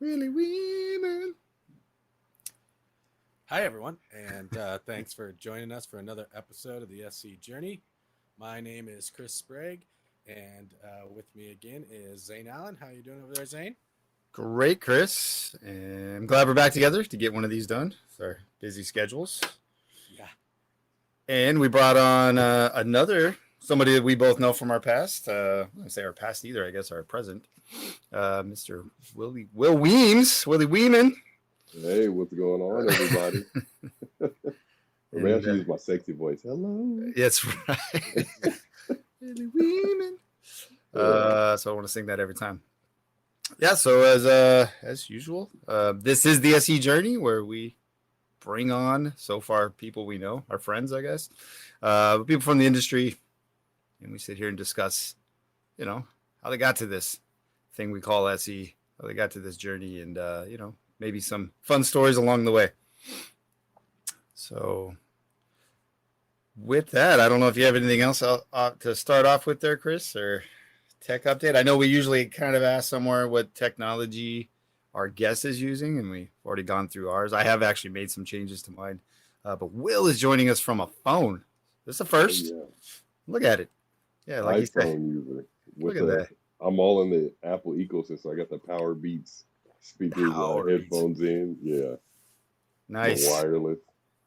Willie Weeams. Hi, everyone, and thanks for joining us for another episode of the SC Journey. My name is Chris Sprague, and with me again is Zane Allen. How you doing over there, Zane? Great, Chris. And I'm glad we're back together to get one of these done with our busy schedules. Yeah. And we brought on somebody that we both know from our past. I don't say our past either, I guess our present. Mr. Will Weeams. Willie Weeman. Hey, what's going on, everybody? Maybe I should use my sexy voice. Hello. That's right. Willie Weeman. So I want to sing that every time. Yeah, so as usual, this is the SE Journey where we bring on, so far, people we know, our friends, I guess, people from the industry, and we sit here and discuss, how they got to this thing we call SE, how they got to this journey, and, maybe some fun stories along the way. So with that, I don't know if you have anything else to start off with there, Chris, or tech update. I know we usually kind of ask somewhere what technology our guest is using, and we've already gone through ours. I have actually made some changes to mine, but Will is joining us from a phone. This is the first. Yeah. Look at it. Yeah, like iPhone user. Look at that. I'm all in the Apple ecosystem. I got the Power Beats speakers, headphones in. Yeah. Nice. The wireless.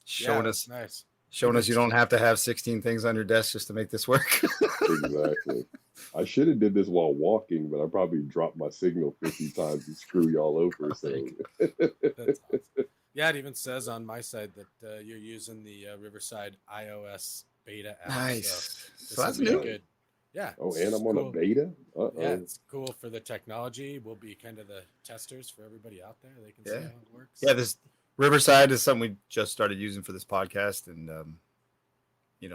Showing us nice. Showing us you don't have to have 16 things on your desk just to make this work. Exactly. I should have did this while walking, but I probably dropped my signal 50 times and screw y'all over. So. That's awesome. Yeah, it even says on my side that you're using the Riverside iOS beta app. Nice. So that's new. good. Yeah. Oh, and I'm on a beta? Uh-oh. Yeah, it's cool for the technology. We'll be kind of the testers for everybody out there. They can see how it works. Yeah, this Riverside is something we just started using for this podcast. And,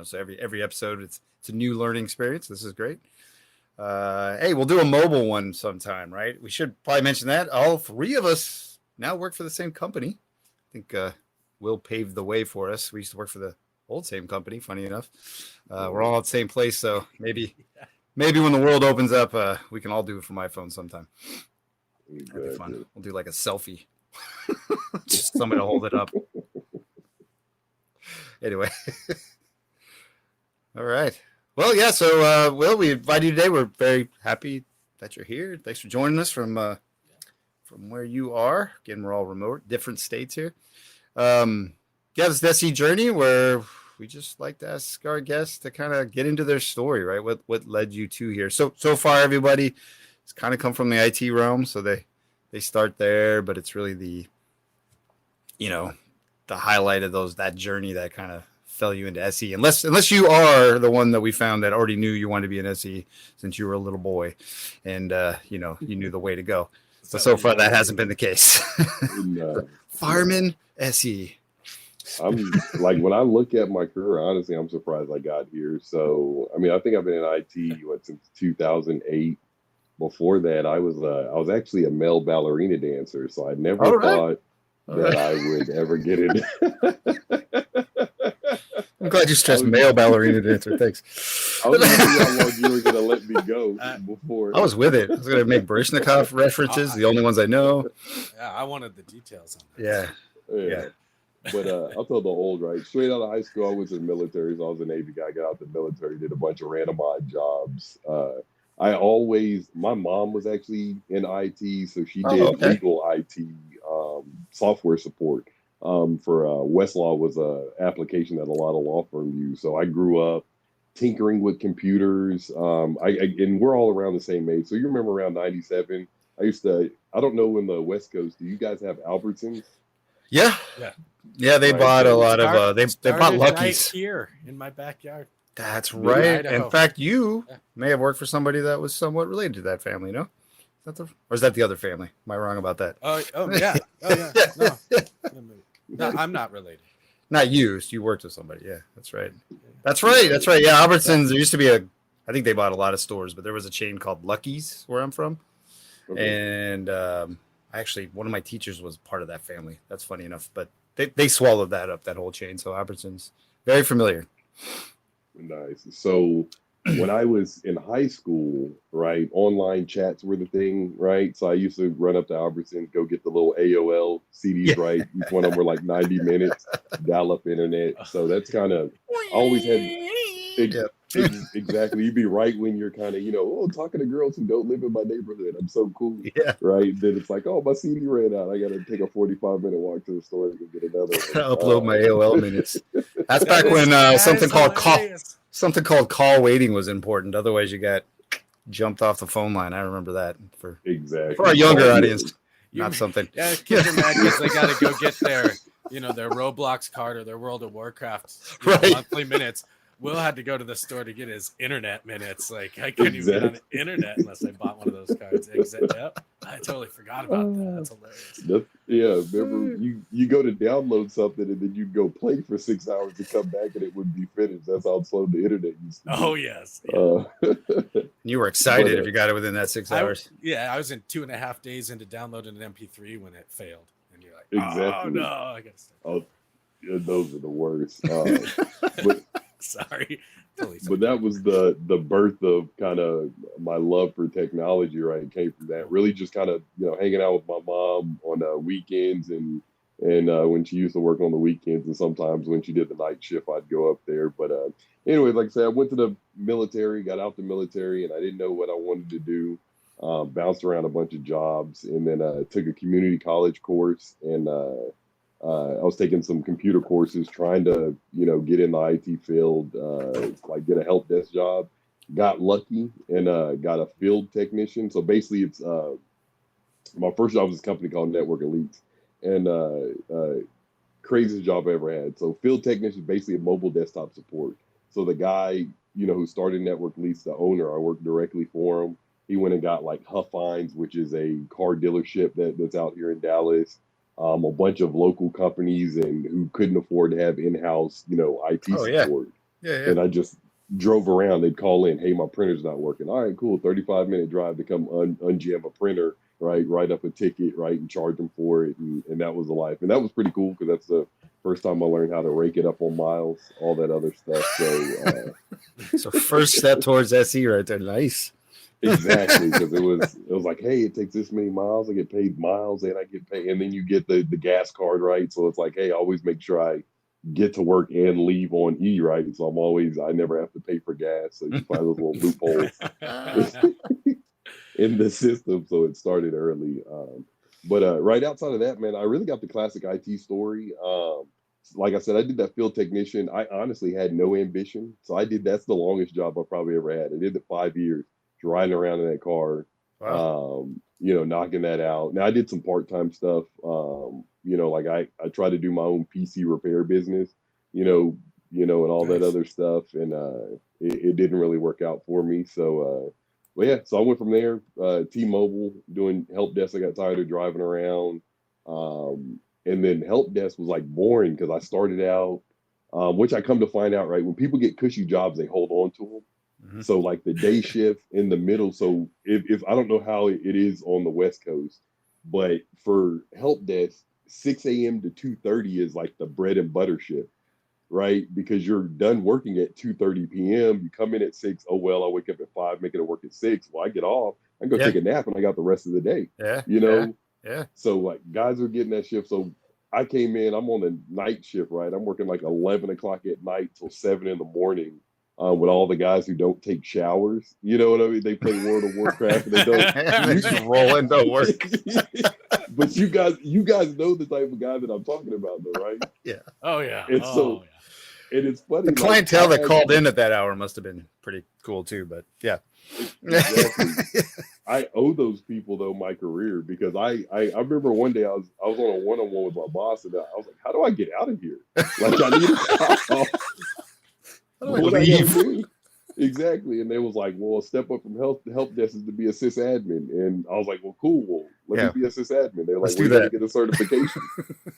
so every episode, it's a new learning experience. This is great. Hey, we'll do a mobile one sometime, right? We should probably mention that. All three of us now work for the same company. I think Will paved the way for us. We used to work for the old same company, funny enough. We're all at the same place, so maybe when the world opens up, we can all do it from my phone sometime. That'd be fun. We'll do like a selfie. Just somebody to hold it up. Anyway. All right. Well, yeah, so, Will, we invited you today. We're very happy that you're here. Thanks for joining us from where you are. Again, we're all remote, different states here. This is the SE Journey where we just like to ask our guests to kind of get into their story, right? What led you to here? So far, everybody has kind of come from the IT realm, so they start there, but it's really the highlight of that journey that kind of fell you into SE, unless you are the one that we found that already knew you wanted to be an SE since you were a little boy, and you knew the way to go. So far that hasn't been the case. No. Fireman SE. I'm like, when I look at my career, honestly, I'm surprised I got here. So, I mean, I think I've been in IT since 2008. Before that, I was actually a male ballerina dancer, so I never thought that I would ever get it. I'm glad you stressed male ballerina dancer. Thanks. I was wondering how long you were going to let me go before. I was with it. I was going to make Baryshnikov references, the only ones I know. Yeah, I wanted the details on that. Yeah. But I'll tell the old, right? Straight out of high school, I was in the military. So I was a Navy guy, got out the military, did a bunch of random odd jobs. My mom was actually in IT, so she did legal IT software support. For Westlaw was a application that a lot of law firms use. So I grew up tinkering with computers. And we're all around the same age. So you remember around 97, I don't know in the West Coast, do you guys have Albertsons? Yeah. They bought a lot of, they bought Lucky's. Right here in my backyard. That's right. In fact, you may have worked for somebody that was somewhat related to that family, no? Or is that the other family? Am I wrong about that? Oh yeah. No, I'm not related. Not you. You worked with somebody. Yeah, that's right. That's right. Yeah, Albertsons. There used to be I think they bought a lot of stores, but there was a chain called Lucky's where I'm from. Okay. And actually, one of my teachers was part of that family. That's funny enough. But they swallowed that up, that whole chain. So Albertsons, very familiar. Nice. So when I was in high school, right, online chats were the thing, right? So I used to run up to Albertsons, go get the little AOL CDs, Yeah. right? Each one of them were like 90 minutes, dial up internet. So that's kind of, I always had, Yep. exactly. You'd be right when you're kind of, oh, talking to girls who don't live in my neighborhood. I'm so cool, Yeah. right? Then it's like, oh, my CD ran out. I got to take a 45-minute walk to the store to go get another Upload my one. AOL minutes. That's back That when is something called call waiting was important. Otherwise, you got jumped off the phone line. I remember that for Exactly. our younger Oh, audience. You- Not something. Yeah, kids are mad because they got to go get their, their Roblox card or their World of Warcraft Right. monthly minutes. Will had to go to the store to get his internet minutes. Like I couldn't even get on the internet unless I bought one of those cards. Yep. I totally forgot about that. That's hilarious. Remember you go to download something and then you'd go play for 6 hours to come back and it wouldn't be finished. That's how slow the internet used to be. Oh yes. You were excited if you got it within that 6 hours. I was in 2.5 days into downloading an MP3 when it failed, and you're like, Exactly. oh no, I gotta start. Oh, yeah, those are the worst. But Sorry. Totally but that was the birth of kind of my love for technology, right? It came from that. Really just kind of, hanging out with my mom on weekends and when she used to work on the weekends, and sometimes when she did the night shift, I'd go up there. But anyway, like I said, I went to the military, got out the military, and I didn't know what I wanted to do. Bounced around a bunch of jobs, and then took a community college course, and I was taking some computer courses, trying to, get in the IT field, like get a help desk job. Got lucky and got a field technician. So basically, it's my first job was a company called Network Elites, and craziest job I ever had. So field technician is basically a mobile desktop support. So the guy, who started Network Elites, the owner, I worked directly for him. He went and got like Huffines, which is a car dealership that's out here in Dallas. A bunch of local companies and who couldn't afford to have in-house, IT support. Yeah. And I just drove around. They'd call in, hey, my printer's not working. All right, cool. 35-minute drive to come unjam a printer, right? Write up a ticket, right? And charge them for it. And that was the life. And that was pretty cool because that's the first time I learned how to rake it up on miles, all that other stuff. So, So first step towards SE right there. Nice. Exactly, because it was like, hey, it takes this many miles. I get paid miles, and I get paid, and then you get the gas card, right? So it's like, hey, I always make sure I get to work and leave on E, right? So I never have to pay for gas. So you find those little loopholes in the system. So it started early. But right outside of that, man, I really got the classic IT story. Like I said, I did that field technician. I honestly had no ambition, so that's the longest job I probably ever had. I did it 5 years. Riding around in that car, Wow. knocking that out. Now I did some part-time stuff. Like I tried to do my own PC repair business, and all that other stuff. And it didn't really work out for me. So, so I went from there, T-Mobile, doing help desk. I got tired of driving around. And then help desk was like boring because I started out, which I come to find out, right? When people get cushy jobs, they hold on to them. Mm-hmm. So like the day shift in the middle. So if I don't know how it is on the West Coast, but for help desk, 6 a.m. to 2:30 is like the bread and butter shift, right? Because you're done working at 2:30 p.m. You come in at 6. Oh, well, I wake up at 5, making it work at 6. Well, I get off. I can go take a nap and I got the rest of the day. Yeah. Yeah. So like guys are getting that shift. So I came in, I'm on the night shift, right? I'm working like 11 o'clock at night till 7 in the morning. With all the guys who don't take showers, you know what I mean? They play World of Warcraft and they don't. They just roll into work. But you guys know the type of guy that I'm talking about, though, right? Yeah. Oh yeah. And and it's funny. The clientele that called in at that hour must have been pretty cool too. But yeah. Exactly. I owe those people though my career because I remember one day I was on a one-on-one with my boss and I was like, how do I get out of here? Like I need a call. What I gotta do? Exactly. And they was like, well, a step up from help desk is to be a sysadmin. And I was like, well, cool. Well, let me be a sysadmin. They're like, we got to get a certification.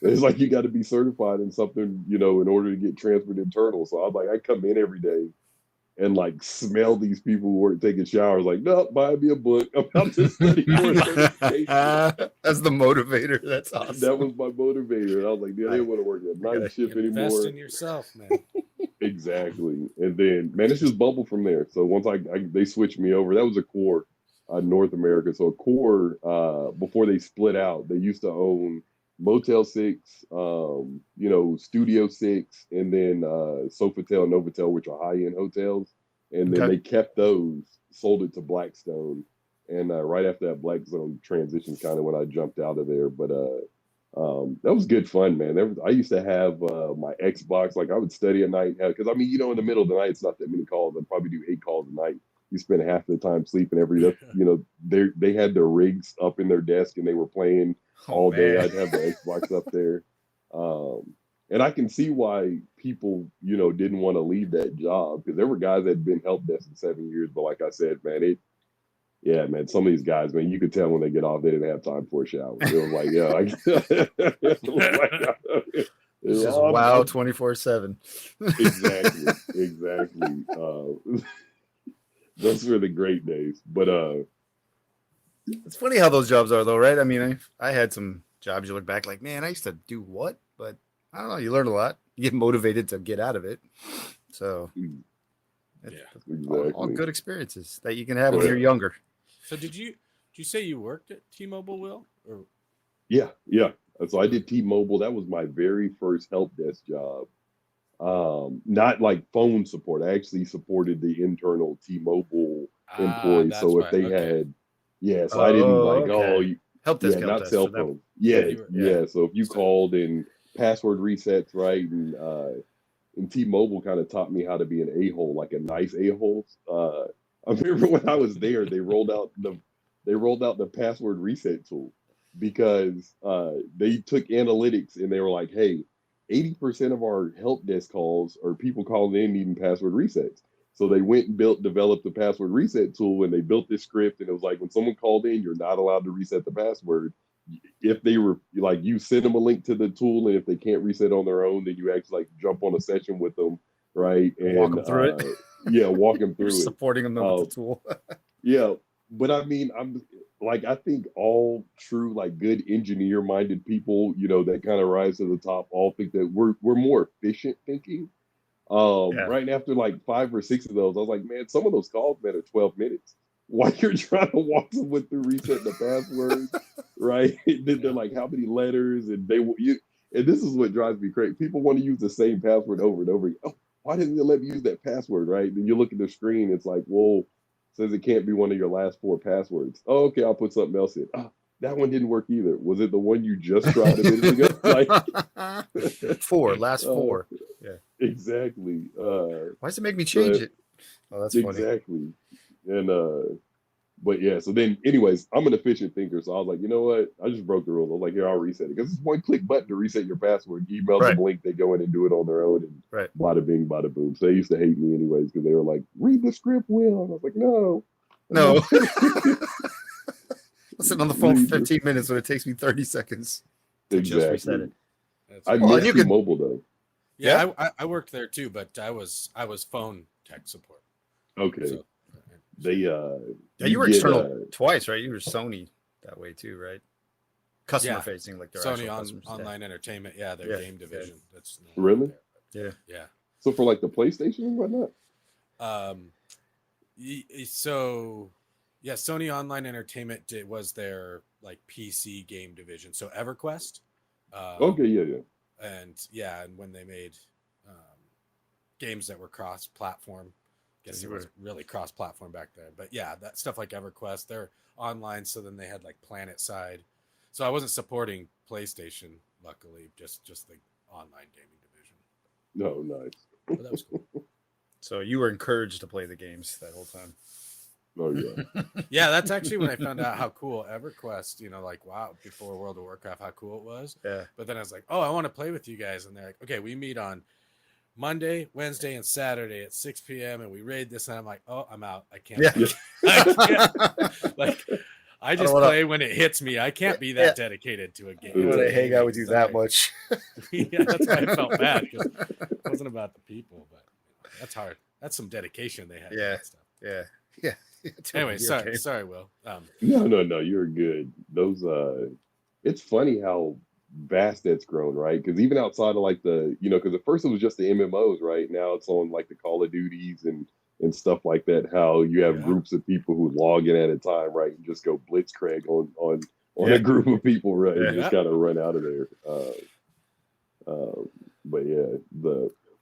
It's like, you got to be certified in something, in order to get transferred internal. So I'm like, I come in every day and like smell these people who weren't taking showers. Like, no, buy me a book. I'm about to study for a certification. That's the motivator. That's awesome. That was my motivator. And I was like, I didn't want to work that night shift anymore. Invest in yourself, man. Exactly. And then, man, it's just bubble from there. So once they switched me over, that was a core North America. So a core, before they split out, they used to own Motel 6, Studio 6, and then Sofitel and Novotel, which are high-end hotels. And then Okay. they kept those, sold it to Blackstone. And right after that, Blackstone transition kind of when I jumped out of there. But that was good fun, man. I used to have my Xbox, like I would study at night because I mean, in the middle of the night, it's not that many calls. I'd probably do 8 calls a night. You spend half the time sleeping they had their rigs up in their desk and they were playing all day. I'd have the Xbox up there. And I can see why people, didn't want to leave that job because there were guys that had been help desk in 7 years. But like I said, man, yeah, man, some of these guys, man, you could tell when they get off, they didn't have time for a shower. It was like, It's just wow 24/7. Exactly. Those were the great days. But it's funny how those jobs are, though, right? I mean, I had some jobs you look back like, man, I used to do what? But I don't know. You learn a lot. You get motivated to get out of it. So, all good experiences that you can have when you're younger. So did you say you worked at T-Mobile, Will? Or... Yeah. So I did T-Mobile. That was my very first help desk job. Not like phone support. I actually supported the internal T-Mobile employees. So if they had, so I didn't help desk, not cell phone. So if you called and password resets, right, and T-Mobile kind of taught me how to be an a-hole, like a nice a-hole. I remember when I was there, they rolled out the password reset tool because they took analytics and they were like, hey, 80% of our help desk calls are people calling in needing password resets. So they went and developed the password reset tool and they built this script. And it was like, when someone called in, you're not allowed to reset the password. If they were like, you send them a link to the tool, and if they can't reset on their own, then you actually like jump on a session with them, right? And walk them through it. Yeah, walk them through it. Supporting them with the tool. Yeah, but I mean, I think all true, like good engineer-minded people, that kind of rise to the top, all think that we're more efficient thinking. Right after like 5 or 6 of those, I was like, man, some of those calls, man, are 12 minutes. While you're trying to walk someone through resetting the password, right? Then they're like, how many letters? And and this is what drives me crazy. People want to use the same password over and over again. Oh, why didn't they let me use that password, right? Then you look at the screen, it's like, well, says it can't be one of your last 4 passwords. Oh, okay, I'll put something else in. That one didn't work either. Was it the one you just tried a minute ago? Like 4, last 4. Yeah, exactly. Why does it make me change it? Oh, that's funny. Exactly. And but yeah, so then anyways, I'm an efficient thinker. So I was like, you know what? I just broke the rule. I was like, here, I'll reset it. Because it's one click button to reset your password. You email them a link, they go in and do it on their own, and bada bing, bada boom. So they used to hate me anyways because they were like, read the script, Will. And I was like, no. I'll sit on the phone for 15 minutes when it takes me 30 seconds to just reset it. I miss T-Mobile though. Yeah, I worked there too, but I was phone tech support. Okay. So, you were external twice, right? You were Sony that way too, right? Customer facing, like their Sony online entertainment, their game division. That's really yeah. So for like the PlayStation and whatnot. Sony Online Entertainment was their like PC game division. So EverQuest. And when they made games that were cross-platform. Guess it was really cross-platform back then, but yeah, that stuff like EverQuest, they're online. So then they had like Planet Side. So I wasn't supporting PlayStation, luckily, just the online gaming division. No, nice. But that was cool. So you were encouraged to play the games that whole time. Oh yeah. Yeah, that's actually when I found out how cool EverQuest. Like wow, before World of Warcraft, how cool it was. Yeah. But then I was like, oh, I want to play with you guys, and they're like, okay, we meet on Monday, Wednesday, and Saturday at 6 p.m. and we raid this, and I'm like, oh, I'm out. I can't. I just play when it hits me. I can't be that dedicated to a game. I don't want to hang out with you that much. Yeah, that's why I felt bad because it wasn't about the people, but that's hard. That's some dedication they had. Yeah, yeah. Anyway, sorry, Will. No, you're good. Those, it's funny how vast that's grown, right? Because even outside of like the, because at first it was just the MMOs, right? Now it's on like the Call of Duties and stuff like that. How you have Yeah. groups of people who log in at a time, right? And just go blitzkrieg on Yeah. a group of people, right? Yeah. Just kind of run out of there.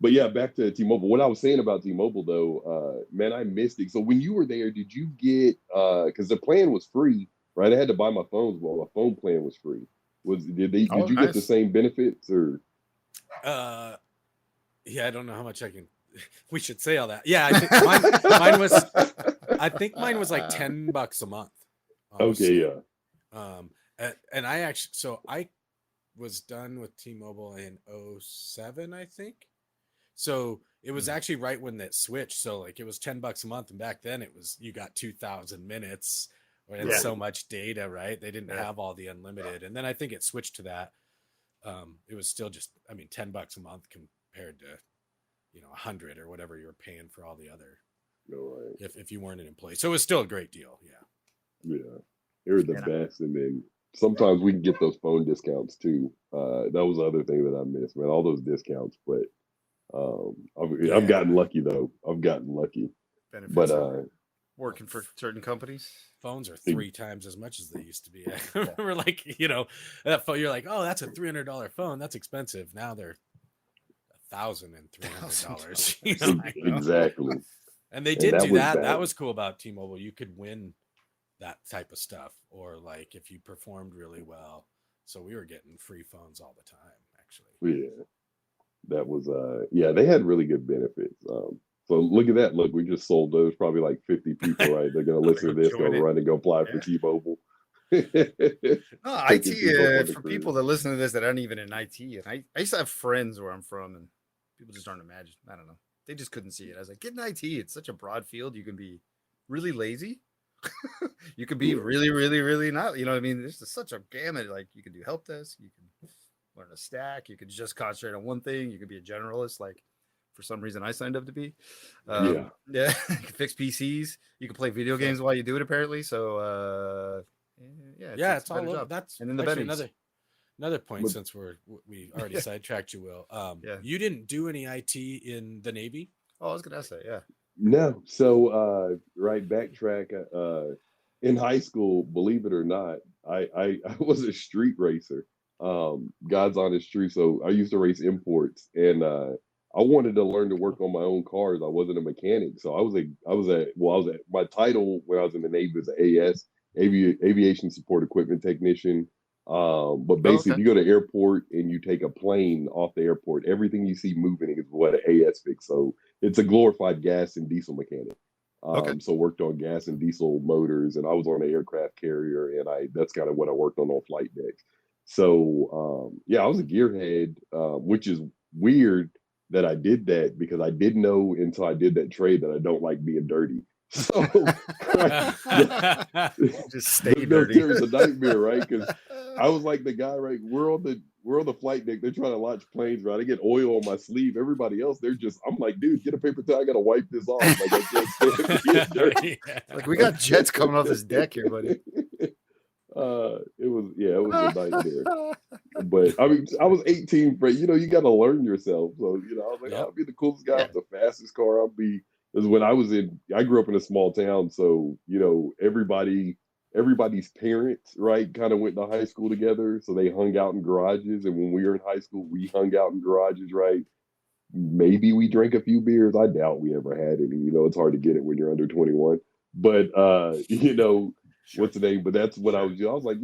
But yeah, back to T-Mobile. What I was saying about T-Mobile though, man, I missed it. So when you were there, did you get because the plan was free, right? I had to buy my phones, well, my phone plan was free. Did Oh, you get the nice. same benefits or? Yeah, I don't know how much I can. We should say all that. Yeah, I think mine was. I think mine was like $10 a month. Okay, Honestly. yeah. And I actually, so I was done with T-Mobile in 07, I think. So it was actually right when that switched. So like it was $10 a month, and back then it was you got 2,000 minutes and so much data, right? They didn't have all the unlimited, and then I think it switched to that. It was still just, I mean, $10 a month compared to 100 or whatever you were paying for all the other. Right. If you weren't an employee, so it was still a great deal. Yeah, they're the best, and then sometimes we can get those phone discounts too. That was the other thing that I missed, man. All those discounts, but I've gotten lucky though. I've gotten lucky. Benefits But of working for certain companies. Phones are 3 times as much as they used to be. I remember, like, that phone. You're like, oh, that's a $300 phone. That's expensive. Now they're $1,300. Exactly. And they did do that. Bad. That was cool about T-Mobile. You could win that type of stuff, or like if you performed really well. So we were getting free phones all the time, actually. Yeah, that was they had really good benefits. So look at that. Look, we just sold those probably like 50 people, right? They're gonna listen to this, go run and go apply for T-Mobile. IT for people that listen to this that aren't even in IT, and I used to have friends where I'm from, and people just aren't imagined. I don't know. They just couldn't see it. I was like, get in IT. It's such a broad field. You can be really lazy. You could be really, really, really not. You know what I mean? There's just such a gamut. Like you can do help desk. You can learn a stack. You can just concentrate on one thing. You can be a generalist. Like for some reason, I signed up to be. You can fix PCs. You can play video games while you do it. Apparently, so it's all over. That's and then the another point, since we already sidetracked you, Will. You didn't do any IT in the Navy? Oh, I was gonna say, yeah. No. So backtrack. In high school, believe it or not, I was a street racer. God's honest truth. So I used to race imports, and I wanted to learn to work on my own cars. I wasn't a mechanic, so I was at my title when I was in the Navy was AS, aviation support equipment technician. But basically, if you go to airport and you take a plane off the airport, everything you see moving is what an AS fix. So it's a glorified gas and diesel mechanic. So worked on gas and diesel motors, and I was on an aircraft carrier, and that's kind of what I worked on flight decks. So I was a gearhead, which is weird that I did that because I didn't know until I did that trade that I don't like being dirty. So just stay dirty. It was a nightmare, right? Because I was like the guy, right? We're on the flight deck. They're trying to launch planes, right? I get oil on my sleeve. Everybody else, I'm like, dude, get a paper towel. I gotta wipe this off. Like I can't stand being dirty. Like we got jets coming off this deck here, buddy. It was a nightmare. But I mean, I was 18, but you got to learn yourself. So I was like, I'll be the coolest guy with the fastest car. Because when I grew up in a small town, so everybody's parents, right, kind of went to high school together, so they hung out in garages. And when we were in high school, we hung out in garages, right? Maybe we drank a few beers. I doubt we ever had any. It's hard to get it when you're under 21. But Sure. What's the name? But that's what I was like,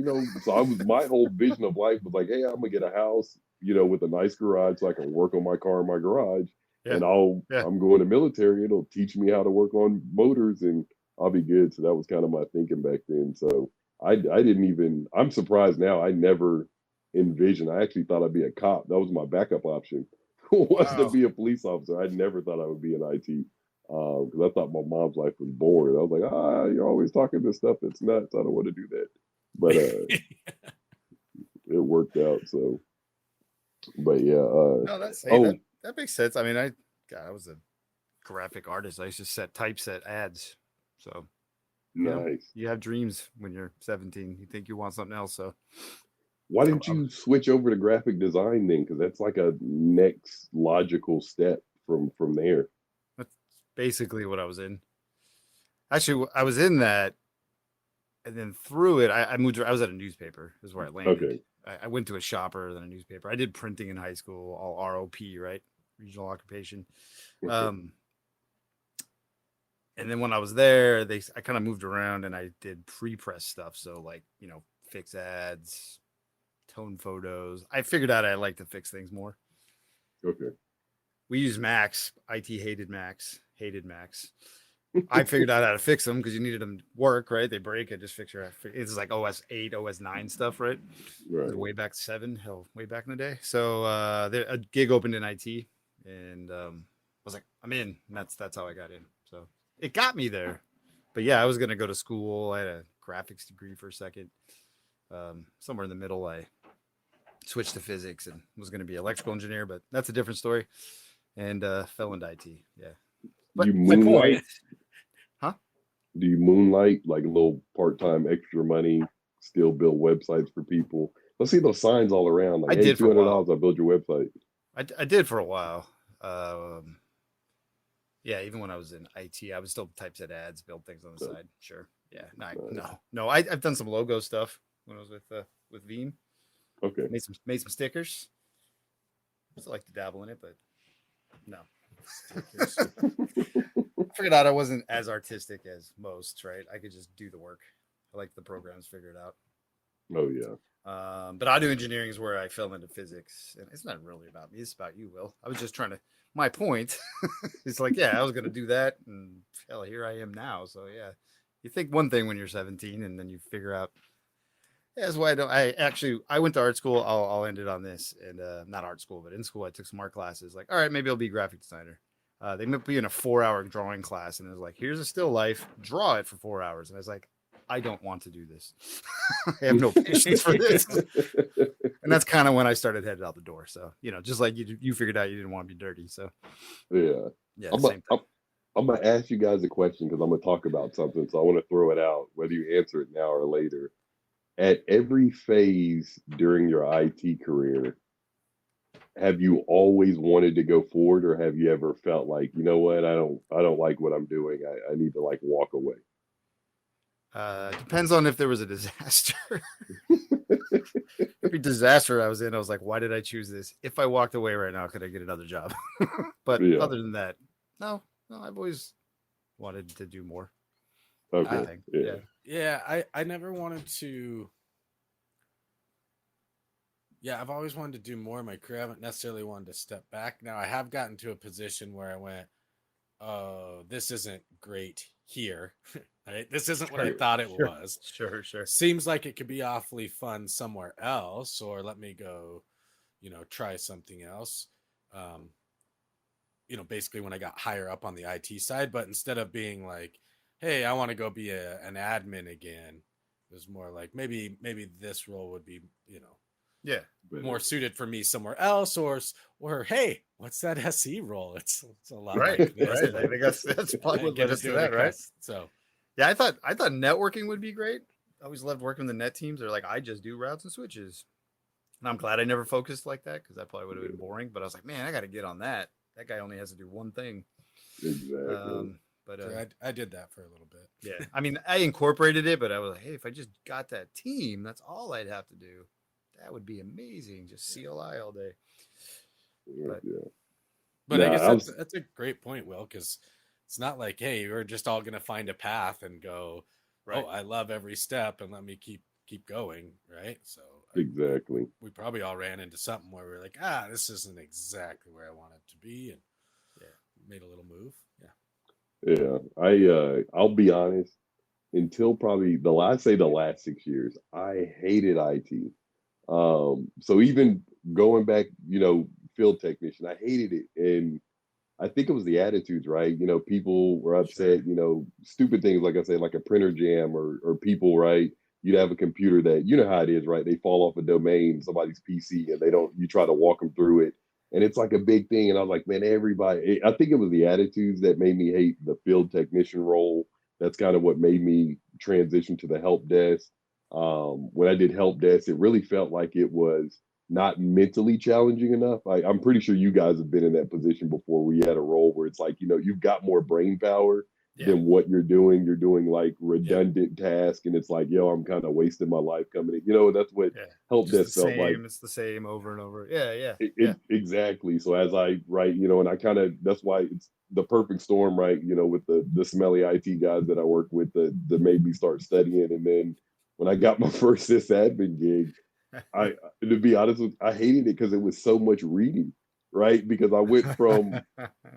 so my whole vision of life was like, hey, I'm gonna get a house, with a nice garage so I can work on my car in my garage. Yeah. And I'm going to military. It'll teach me how to work on motors and I'll be good. So that was kind of my thinking back then. So I'm surprised now. I never envisioned, I actually thought I'd be a cop. That was my backup option was to be a police officer. I never thought I would be in IT. Because I thought my mom's life was boring. I was like, you're always talking this stuff that's nuts. I don't want to do that. But it worked out. So, but yeah. No, that makes sense. I mean, I was a graphic artist. I used to set typeset ads. So nice. You have dreams when you're 17. You think you want something else. So Why I, didn't you switch over to graphic design then? Because that's like a next logical step from there. that's basically what I was in. Actually, I was in that, and then through it, I moved. I was at a newspaper. Is where I landed. Okay. I went to a shopper, then a newspaper. I did printing in high school, all ROP, right? Regional occupation. Okay. Um, and then when I was there, I kind of moved around and I did pre-press stuff. So like, fix ads, tone photos. I figured out I like to fix things more. Okay. We use Macs. IT hated Macs, hated Macs. I figured out how to fix them because you needed them to work, right? They break. I just fix your. It's like OS 8, OS 9 stuff, right? Right. Way back 7, hell, way back in the day. So a gig opened in IT, and I was like, I'm in. And that's how I got in. So it got me there. But yeah, I was gonna go to school. I had a graphics degree for a second. Somewhere in the middle, I switched to physics and was gonna be an electrical engineer, but that's a different story. And fell into IT. Yeah. But You my point, moonlight? huh? Do you moonlight like a little part-time extra money, still build websites for people? Let's see those signs all around. I Like, hey, did for a while. $200, I'll build your website. I did for a while. Yeah, even when I was in IT, I would still typeset ads, build things on the So, side. Sure. Yeah. nice. No. I've done some logo stuff when I was with Veeam. Okay. Made some stickers. I still like to dabble in it, but no. Stickers. I figured out I wasn't as artistic as most, right? I could just do the work. I like the programs figured out. Oh yeah. But audio engineering is where I fell into physics, and it's not really about me. It's about you, Will. I was just trying to. My point is like, yeah, I was going to do that, and hell, here I am now. So yeah, you think one thing when you're 17, and then you figure out. Yeah, that's why I don't. I went to art school. I'll end it on this, and not art school, but in school I took some art classes. Like, all right, maybe I'll be a graphic designer. They might be in a 4-hour drawing class, and it was like, here's a still life, draw it for 4 hours, and I was like, I don't want to do this. I have no patience for this. And that's kind of when I started headed out the door. So, just like you figured out you didn't want to be dirty. So, Yeah. yeah, I'm the gonna same I'm, thing. I'm gonna ask you guys a question because I'm gonna talk about something. So I want to throw it out, whether you answer it now or later. At every phase during your IT career, have you always wanted to go forward, or have you ever felt like, you know what, I don't like what I'm doing. I need to like walk away. Depends on if there was a disaster. Every disaster I was in, I was like, why did I choose this? If I walked away right now, could I get another job? But Yeah. other than that, no, I've always wanted to do more. I Okay. think. Yeah. Yeah. Yeah, I never wanted to. Yeah, I've always wanted to do more in my career. I haven't necessarily wanted to step back. Now, I have gotten to a position where I went, oh, this isn't great here. Right? This isn't what I Sure. thought it Sure. was. Sure. Seems like it could be awfully fun somewhere else, or let me go, try something else. Um, basically when I got higher up on the IT side, but instead of being like, hey, I want to go be an admin again, it was more like maybe this role would be, Yeah. more suited for me somewhere else, or hey, what's that SE role? It's a lot Right. like this. Right. I think that's probably I what get led to us to do that, it right? so Yeah, I thought networking would be great. I always loved working with the net teams. They're like, I just do routes and switches. And I'm glad I never focused like that because that probably would have been boring. But I was like, man, I got to get on that. That guy only has to do one thing. Exactly. But sure, I did that for a little bit. yeah, I mean, I incorporated it, but I was like, hey, if I just got that team, that's all I'd have to do. That would be amazing. Just CLI all day. But Yeah. But Nah, I guess I was that's a great point, Will, because it's not like, hey, we're just all gonna find a path and go, right. oh, I love every step and let me keep going, right? So exactly. we probably all ran into something where we're like, this isn't exactly where I want it to be, and Yeah. made a little move. Yeah. I'll be honest, until probably the last 6 years, I hated IT. So even going back, field technician, I hated it. And I think it was the attitudes, right? People were Sure. upset, stupid things, like I said, like a printer jam, or people, right? You'd have a computer that, you know how it is, right? They fall off a domain, somebody's PC, and you try to walk them through it. And it's like a big thing. And I was like, man, I think it was the attitudes that made me hate the field technician role. That's kind of what made me transition to the help desk. When I did help desk, it really felt like it was not mentally challenging enough. I'm pretty sure you guys have been in that position before where you had a role where it's like, you've got more brain power Yeah. than what you're doing. You're doing like Yep. redundant tasks, and it's like, yo, I'm kind of wasting my life coming in. That's what Yeah. help Just the desk felt like. same. It's the same over and over. Yeah. Yeah. It, Yeah. it exactly. So as I write, and I kind of that's why it's the perfect storm, right? With the smelly IT guys that I work with that made me start studying, and then when I got my first sysadmin gig, I to be honest with I hated it because it was so much reading, right? Because I went from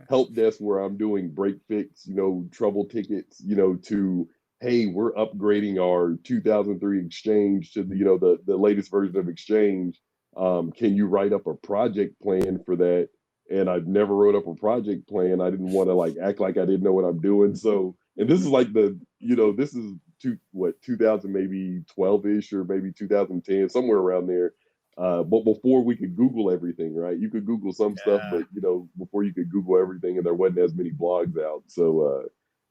help desk where I'm doing break fix, trouble tickets, to hey, we're upgrading our 2003 Exchange to the latest version of Exchange. Can you write up a project plan for that? And I've never wrote up a project plan. I didn't want to like act like I didn't know what I'm doing. So, and this is like this is 2000 maybe 12ish or maybe 2010 somewhere around there. But before we could Google everything, right? You could Google some stuff, Yeah. but before you could Google everything, and there wasn't as many blogs out. So,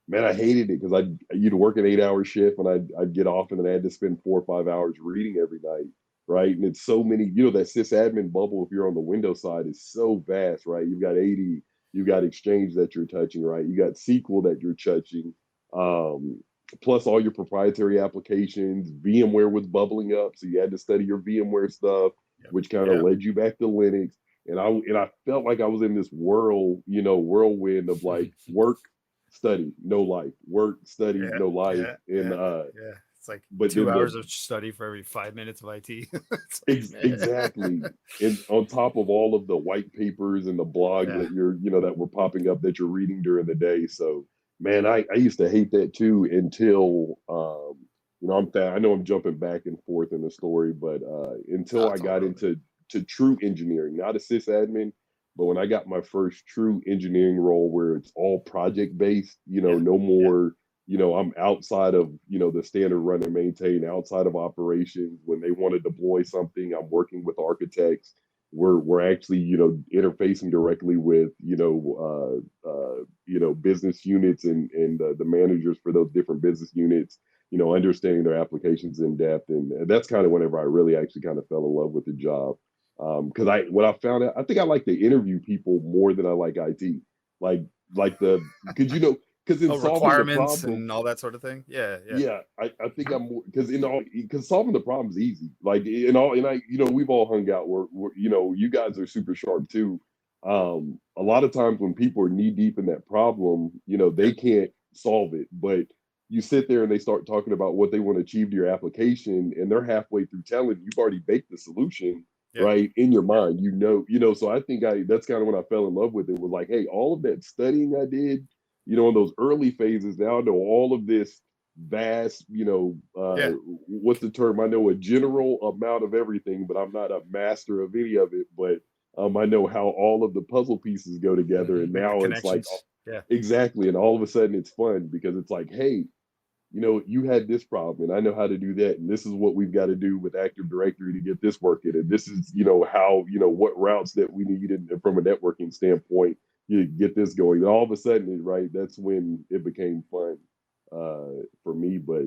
man, I hated it because you'd work an 8-hour shift, and I'd get off, and then I had to spend 4 or 5 hours reading every night, right? And it's so many, that sysadmin bubble. If you're on the Windows side, is so vast, right? You've got 80, you've got Exchange that you're touching, right? You got SQL that you're touching. Plus all your proprietary applications. VMware was bubbling up, so you had to study your VMware stuff, Yep. which kind of led you back to Linux. And I felt like I was in this whirlwind of like work, study, no life, work, study, Yeah. no life, Yeah. and Yeah. It's like but 2 hours of study for every 5 minutes of IT. It's like, exactly. And on top of all of the white papers and the blogs yeah. that were popping up that you're reading during the day. So, man, I used to hate that too until, I know I'm jumping back and forth in the story, but until Oh, I it's all got relevant. into true engineering, not a sysadmin, but when I got my first true engineering role where it's all project based, Yeah. no Yeah. more I'm outside of the standard run and maintain, outside of operations. When they want to deploy something, I'm working with architects. We're actually interfacing directly with business units and the managers for those different business units, understanding their applications in depth. And that's kind of whenever I really actually kind of fell in love with the job. Because what I found out, I think I like to interview people more than I like IT. Like the because because in Oh, solving the requirements problem, and all that sort of thing. Yeah. Yeah. yeah, I think I'm more because solving the problem is easy. Like in all, and we've all hung out where you guys are super sharp too. A lot of times when people are knee deep in that problem, Yeah. they can't solve it, but you sit there and they start talking about what they want to achieve to your application, and they're halfway through telling you've already baked the solution Yeah. right in your mind. So I think that's kind of when I fell in love with it. Was like, hey, all of that studying I did in those early phases. Now I know all of this vast, Yeah. what's the term? I know a general amount of everything, but I'm not a master of any of it. But I know how all of the puzzle pieces go together. And Make the now it's like, connections. Yeah. exactly. And all of a sudden it's fun because it's like, hey, you had this problem and I know how to do that. And this is what we've got to do with Active Directory to get this working. And this is, how, what routes that we need from a networking standpoint, you get this going. And all of a sudden, right, that's when it became fun for me. But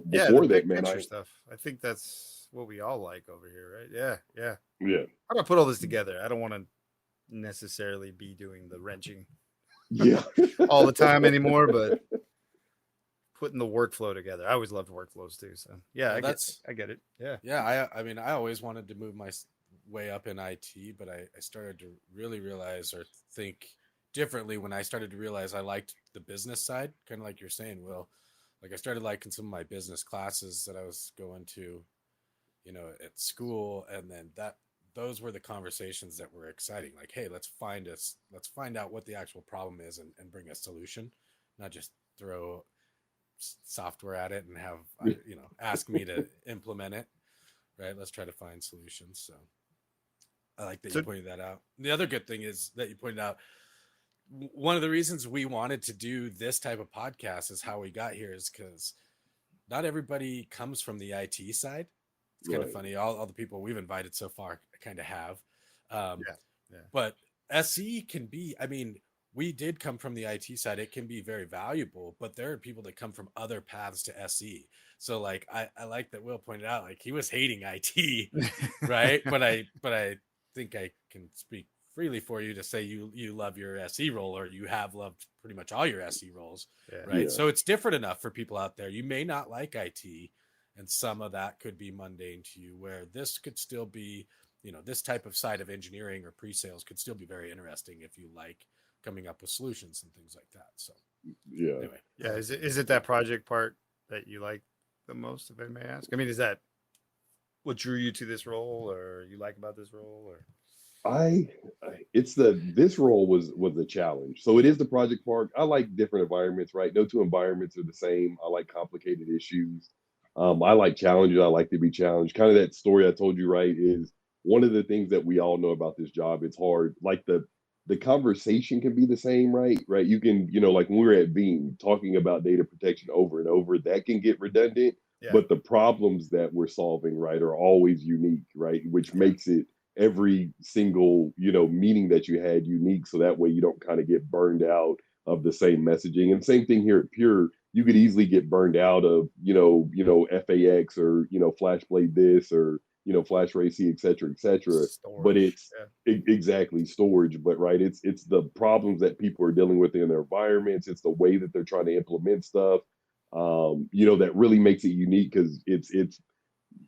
Yeah. The before that, big man, picture stuff. I think that's what we all like over here, right? Yeah. Yeah. yeah, How do I put all this together? I don't want to necessarily be doing the wrenching yeah. all the time anymore, but putting the workflow together. I always loved workflows too. So yeah, Well, I get it. Yeah. yeah. I mean, I always wanted to move my way up in IT, but I started to really realize or think differently when I started to realize I liked the business side, kind of like you're saying, Will. Like I started liking some of my business classes that I was going to, at school, and then those were the conversations that were exciting. Like, hey, let's find out what the actual problem is and bring a solution, not just throw software at it and have ask me to implement it. Right? Let's try to find solutions. So I like that you So pointed that out. The other good thing is that you pointed out one of the reasons we wanted to do this type of podcast is how we got here is because not everybody comes from the IT side. It's kind of Right. funny. All the people we've invited so far kind of have. yeah. Yeah. But SE can be, I mean, we did come from the IT side. It can be very valuable, but there are people that come from other paths to SE. So like I like that Will pointed out, like he was hating IT, right? But I think I can speak freely for you to say you love your SE role, or you have loved pretty much all your SE roles, Yeah. right? Yeah. So it's different enough for people out there. You may not like IT, and some of that could be mundane to you, where this could still be, this type of side of engineering or pre-sales could still be very interesting if you like coming up with solutions and things like that. So Yeah. anyway, Yeah. Is it that project part that you like the most, if I may ask? I mean, is that what drew you to this role, or you like about this role, or? I it's this role was a challenge. So it is the project part. I like different environments, right? No two environments are the same. I like complicated issues. I like challenges. I like to be challenged. Kind of that story I told you, right, is one of the things that we all know about this job. It's hard. Like the conversation can be the same, right? Right. You can, like when we were at Beam talking about data protection over and over, that can get redundant. Yeah. But the problems that we're solving, right, are always unique, right? Which Yeah. makes it every single meeting that you had unique, so that way you don't kind of get burned out of the same messaging. And same thing here at Pure, you could easily get burned out of FAX, or FlashBlade this, or Flash AC, et cetera, et cetera. But Storage. it's exactly storage. But right, it's the problems that people are dealing with in their environments. It's the way that they're trying to implement stuff, that really makes it unique, because it's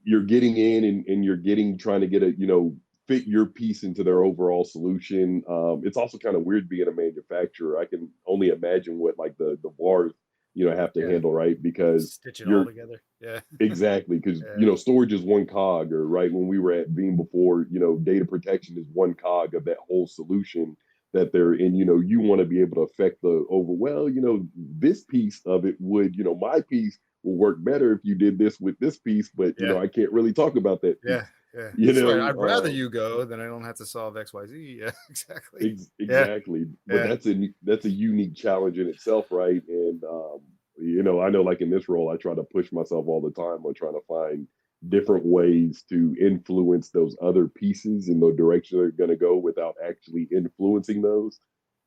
you're getting in, and you're trying to get a fit your piece into their overall solution. It's also kind of weird being a manufacturer. I can only imagine what like the VARs have to Yeah. handle, right? Because Stitch it all you're together. Yeah. exactly, because Yeah. storage is one cog, or right when we were at Beam before, data protection is one cog of that whole solution that they're in. You want to be able to affect the over. Well, this piece of it would, my piece will work better if you did this with this piece, but Yeah. I can't really talk about that piece. Yeah. Yeah. You Sorry, know, I'd rather you go than I don't have to solve XYZ. Yeah. Exactly. Yeah. exactly. But Yeah. that's a unique challenge in itself, right? And I know, like in this role, I try to push myself all the time on trying to find different ways to influence those other pieces in the direction they're going to go without actually influencing those.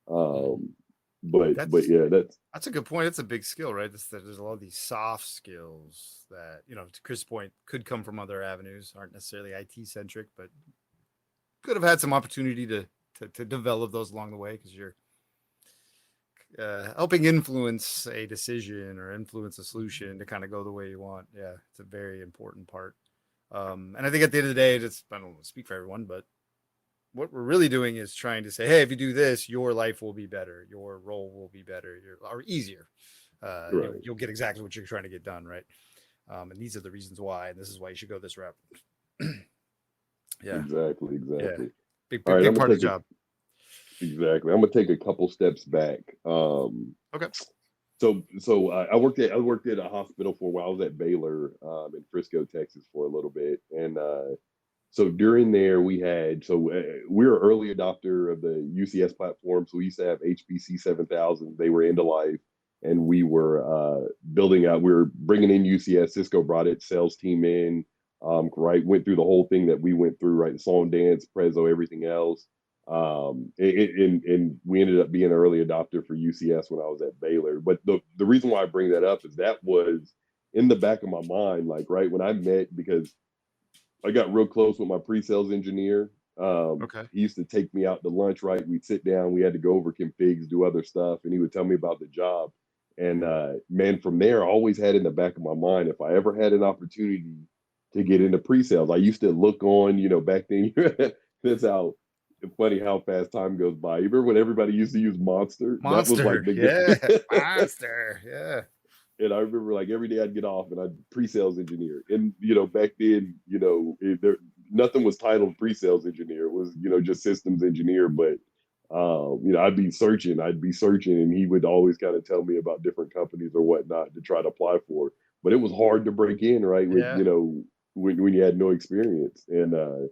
Um, but That's yeah, That's a good point. It's a big skill, right? There's a lot of these soft skills that, to Chris' point, could come from other avenues, aren't necessarily IT centric, but could have had some opportunity to develop those along the way, because you're helping influence a decision or influence a solution to kind of go the way you want. Yeah, it's a very important part. And I think at the end of the day, I don't want to speak for everyone, but what we're really doing is trying to say, hey, if you do this, your life will be better, your role will be better, or easier. right. You'll get exactly what you're trying to get done, right? And these are the reasons why, and this is why you should go this route. Yeah, Exactly, yeah, exactly. big, All big, right, big part of the job. exactly. I'm gonna take a couple steps back. Okay. So I worked at a hospital for a while. I was at Baylor, in Frisco, Texas, for a little bit, and so during there we were early adopter of the UCS platform. So we used to have HPC 7000. They were end of life, and we were building out. We were bringing in UCS. Cisco brought its sales team in. Right, went through the whole thing that we went through. Right, the song, dance, Prezzo, everything else. And we ended up being an early adopter for UCS when I was at Baylor. But the reason why I bring that up is that was in the back of my mind, like right when I met, because I got real close with my pre-sales engineer. Okay. He used to take me out to lunch, right? We'd sit down, we had to go over configs, do other stuff, and he would tell me about the job. And man, from there, I always had in the back of my mind, if I ever had an opportunity to get into pre-sales, I used to look on, back then, that's how funny how fast time goes by. You remember when everybody used to use Monster? That was like Monster. Yeah. the Monster. Yeah. and I remember like every day I'd get off and I'd pre-sales engineer. And back then, nothing was titled pre-sales engineer. It was just systems engineer. But I'd be searching, and he would always kind of tell me about different companies or whatnot to try to apply for. But it was hard to break in, right? With Yeah. when you had no experience. And I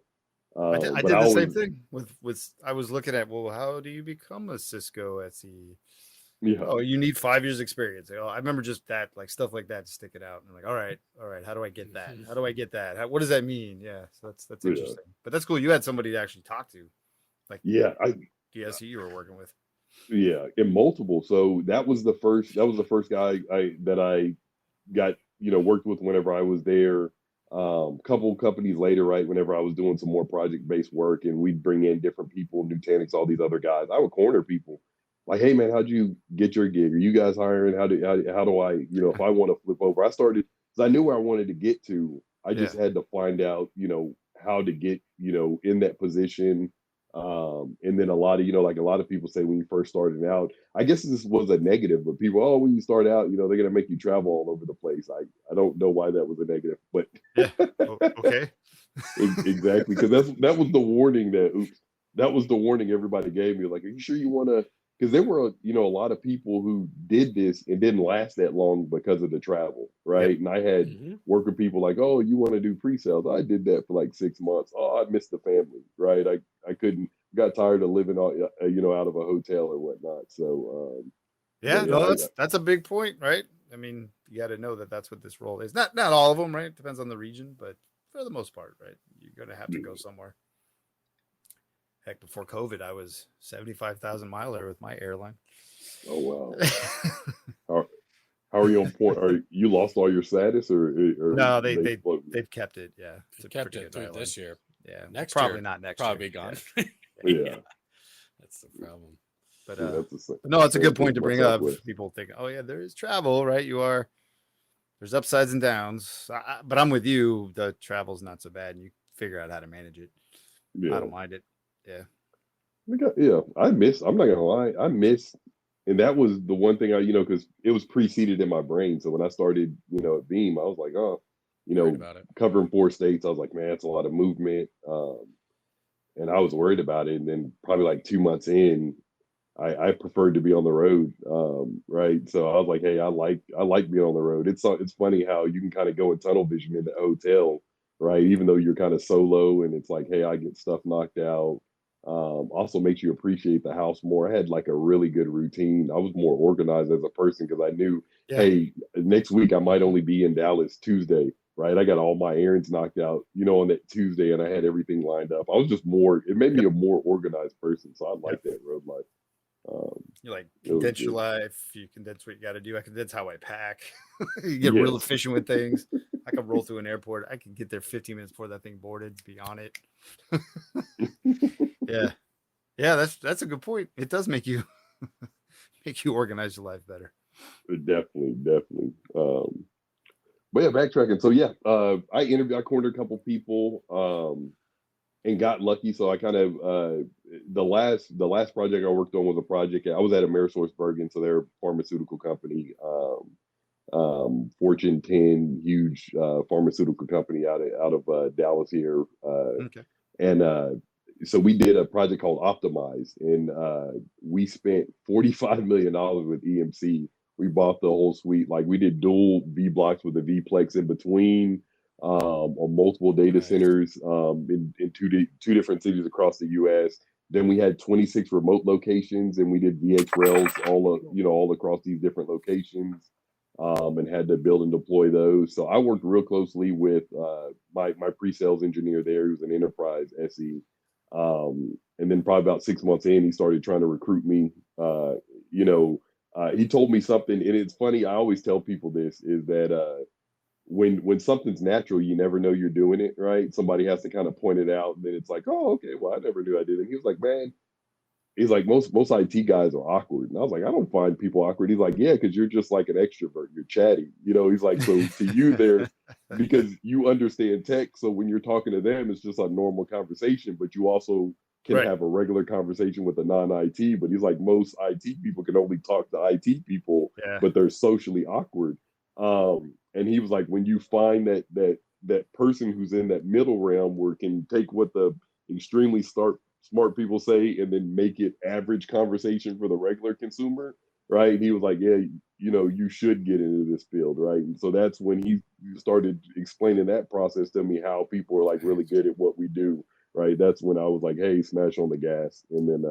but did I the same always, thing with I was looking at, well, how do you become a Cisco SE? yeah, Oh, you need 5 years experience. I remember just that, like stuff like that sticking out. And I'm like, all right, how do I get that? How do I get that? What does that mean? Yeah, so that's yeah, interesting. But that's cool. You had somebody to actually talk to, like yeah. the SE you were working with. Yeah, in multiple. So that was the first guy I got, worked with whenever I was there. Couple companies later, right, whenever I was doing some more project-based work and we'd bring in different people, Nutanix, all these other guys, I would corner people like, hey man, how'd you get your gig? Are you guys hiring? How do I, if I want to flip over? I started because I knew where I wanted to get to. I Yeah. just had to find out, how to get, in that position. And then a lot of, like a lot of people say when you first started out, I guess this was a negative, but people, oh, when you start out, they're gonna make you travel all over the place. I don't know why that was a negative, but Yeah. Okay. exactly, because that was the warning that was the warning everybody gave me. Like, are you sure you want to? Because there were, a lot of people who did this and didn't last that long because of the travel, Yep. right? And I had Hmm. work with people like, oh, you want to do pre-sales? I did that for like 6 months. Oh, I missed the family, right? I couldn't, got tired of living out of a hotel or whatnot. So, but Yeah, yeah, no, that's a big point, right? I mean, you got to know that that's what this role is. Not all of them, right? Depends on the region, but for the most part, right? You're going to have to go somewhere. Heck, before COVID, I was 75,000 miler with my airline. oh wow. How, how are you on point? Are you lost all your status or No, they float? they've kept it. Yeah, it's You a kept pretty it good through airline. this year. Yeah, Next probably year, not next probably year. gone. Yeah. Yeah, That's the problem. But yeah, that's the same, no, it's a same good thing point with to my bring up. Southwest. People think, oh yeah, there is travel, right? There's upsides and downs. But I'm with you. The travel's not so bad, and you figure out how to manage it. I Yeah. don't mind it. Yeah. Yeah, I'm not gonna lie, I miss, and that was the one thing because it was preceded in my brain. So when I started, at Beam, I was like, oh, you Worried know, about it. covering 4 states, I was like, man, that's a lot of movement. And I was worried about it. And then probably like 2 months in, I preferred to be on the road. Right. So I was like, hey, I like being on the road. It's funny how you can kind of go in tunnel vision in the hotel, right? Even though you're kind of solo and it's like, hey, I get stuff knocked out. Also makes you appreciate the house more. I had like a really good routine. I was more organized as a person because I knew, Yeah. hey, next week I might only be in Dallas Tuesday, right? I got all my errands knocked out, on that Tuesday, and I had everything lined up. I was just more. It made me Yep. a more organized person, so I Yep. like that road life. You like It was condense your good. life. You condense what you got to do. I condense how I pack. You get real Yes. efficient with things. I can roll through an airport. I can get there 15 minutes before that thing boarded. Be on it. Yeah. Yeah. That's a good point. It does make you make you organize your life better. Definitely, definitely. But yeah, backtracking. So yeah, I cornered a couple people, and got lucky. So I kind of the last project I worked on was a project. I was at AmerisourceBergen, so they're a pharmaceutical company, Fortune 10, huge pharmaceutical company out of Dallas here, Okay. and so we did a project called Optimize, and we spent $45 million with EMC. We bought the whole suite. Like we did dual V blocks with a V-plex in between, on multiple data Nice. centers, in two different cities across the U.S. Then we had 26 remote locations, and we did VxRails all across these different locations, and had to build and deploy those. So I worked real closely with my pre-sales engineer there, who's an enterprise SE. And then probably about 6 months in, he started trying to recruit me. He told me something, and it's funny. I always tell people this is that when something's natural, you never know you're doing it right. Somebody has to kind of point it out, and then it's like, oh, okay, well, I never knew I did it. He was like, man, he's like most IT guys are awkward, and I was like, I don't find people awkward. He's like, yeah, because you're just like an extrovert. You're chatty, He's like, so to you, there, because you understand tech, so when you're talking to them, it's just a normal conversation, but you also can Right. have a regular conversation with a non-IT. But he's like, most IT people can only talk to IT people, Yeah. but they're socially awkward. And he was like, when you find that person who's in that middle realm where can take what the extremely smart people say and then make it average conversation for the regular consumer, right? And he was like, yeah, you should get into this field, right? And so that's when he started explaining that process to me, how people are like really Nice. good at what we do, right? That's when I was like, hey, smash on the gas. And then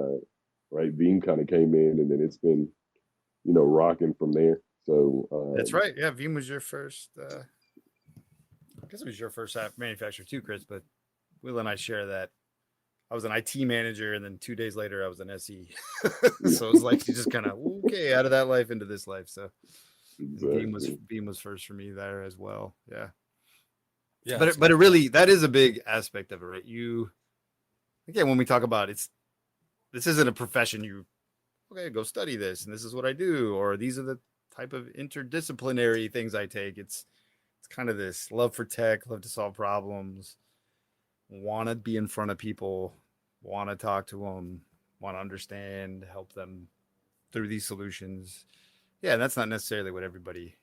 right, Veeam kind of came in, and then it's been rocking from there. So That's right. Yeah. Veeam was your first. I guess it was your first app manufacturer too, Chris. But Will and I share that I was an IT manager, and then 2 days later I was an SE. So it was like you just kind of okay out of that life into this life. So Exactly. Beam was first for me there as well. Yeah. Yeah. But it really, that is a big aspect of it, right? You, again, when we talk about this isn't a profession. You, okay, go study this and this is what I do, or these are the type of interdisciplinary things I take. It's kind of this love for tech, love to solve problems, want to be in front of people, want to talk to them, want to understand, help them through these solutions. Yeah, and that's not necessarily what everybody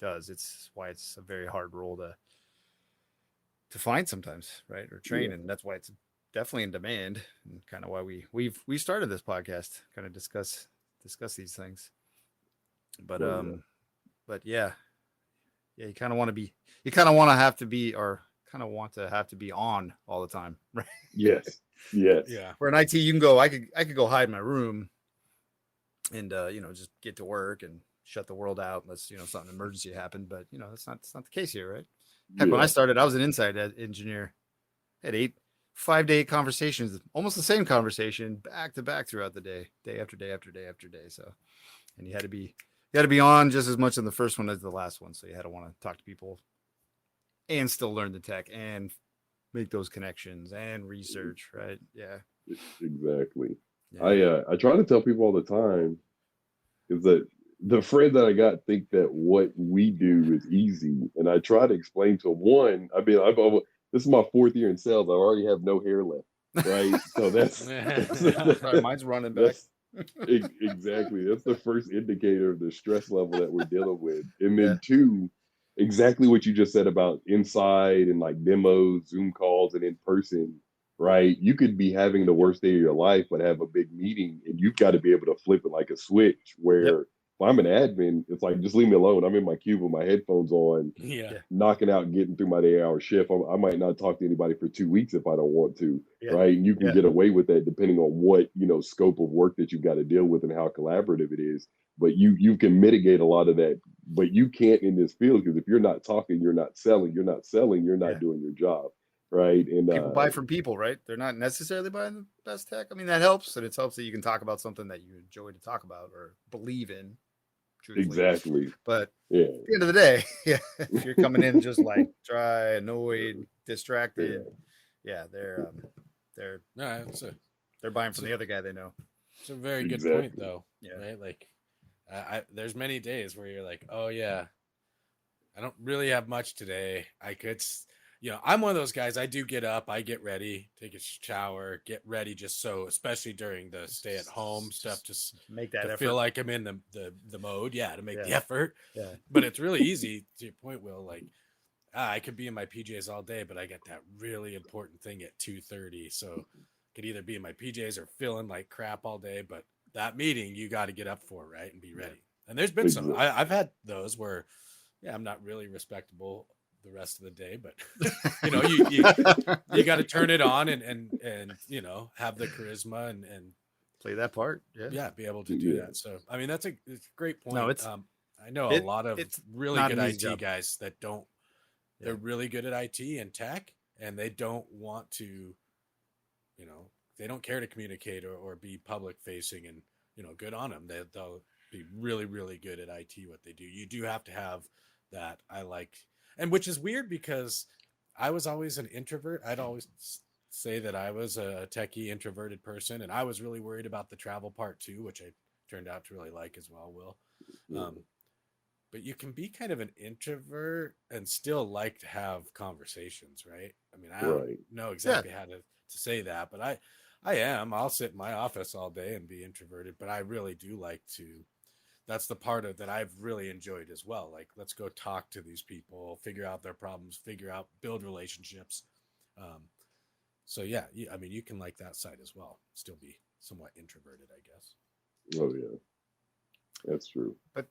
does. It's why it's a very hard role to find sometimes, right? Or train, Yeah. and that's why it's definitely in demand, and kind of why we started this podcast, kind of discuss these things. But Oh, yeah. but yeah, you kind of want to be, you kind of want to have to be, or kind of want to have to be on all the time, right? Yes. Yes. Yeah. Where in IT, you can go, I could go hide in my room and just get to work and shut the world out unless something emergency happened. But that's not the case here, right? Heck, when I Yeah. started, I was an inside engineer. I had 5 to 8 conversations, almost the same conversation, back to back throughout the day, day after day after day after day. So, and you had to be on just as much in the first one as the last one. So you had to want to talk to people and still learn the tech and make those connections and research, right? Yeah. Exactly. Yeah. I try to tell people all the time is that the friend that I got think that what we do is easy, and I try to explain to them. One, I mean, this is my 4th year in sales. I already have no hair left, right? So Sorry, mine's running back. that's exactly, that's the first indicator of the stress level that we're dealing with. And Yeah. then two, exactly what you just said about inside and like demos, Zoom calls, and in person, right? You could be having the worst day of your life, but have a big meeting, and you've got to be able to flip it like a switch. Yep. Where if I'm an admin, it's like, just leave me alone. I'm in my cube with my headphones on, Yeah. Yeah. knocking out, getting through my 8-hour shift. I might not talk to anybody for 2 weeks if I don't want to, Yeah. right? And you can Yeah. get away with that depending on what scope of work that you've got to deal with and how collaborative it is. But you can mitigate a lot of that. But you can't in this field, because if you're not talking, you're not selling. You're not selling, you're not Yeah. doing your job, right? And People buy from people, right? They're not necessarily buying the best tech. I mean, that helps, and it helps that you can talk about something that you enjoy to talk about or believe in, truthfully. exactly, But yeah, at the end of the day, yeah, if you're coming in just like dry, annoyed, distracted, yeah, they're No, they're buying from the other guy they know. it's a very good exactly. point, though. Yeah. Right? Like, there's many days where you're like, oh yeah, I don't really have much today. I could, I'm one of those guys. I do get up, I get ready, take a shower, get ready, just so, especially during the stay at home stuff, just Make that to effort. feel like I'm in the mode, to make the Yeah. effort. Yeah. But it's really easy, to your point, Will. Like, I could be in my PJs all day, but I got that really important thing at 2:30, so could either be in my PJs or feeling like crap all day. But that meeting, you got to get up for, right, and be ready. And there's been some. Exactly. I've had those where, I'm not really respectable the rest of the day, but you got to turn it on and have the charisma and Play that part. Yeah. be able to do that. So I mean, it's a great point. No, it's I know a lot of it's really not good an IT easy job. guys that don't. They're really good at IT and tech, and they don't want to, they don't care to communicate or be public facing, and good on them. They'll be really, really good at IT, what they do. You do have to have that. I like, and which is weird because I was always an introvert. I'd always say that I was a techie introverted person, and I was really worried about the travel part too, which I turned out to really like as well, Will. But you can be kind of an introvert and still like to have conversations, right? I mean, I don't know exactly how to say that, but I am. I'll sit in my office all day and be introverted, but I really do like to. That's the part of that I've really enjoyed as well. Like, let's go talk to these people, figure out their problems, build relationships. So yeah, I mean, you can like that side as well. Still be somewhat introverted, I guess. Oh yeah, that's true. But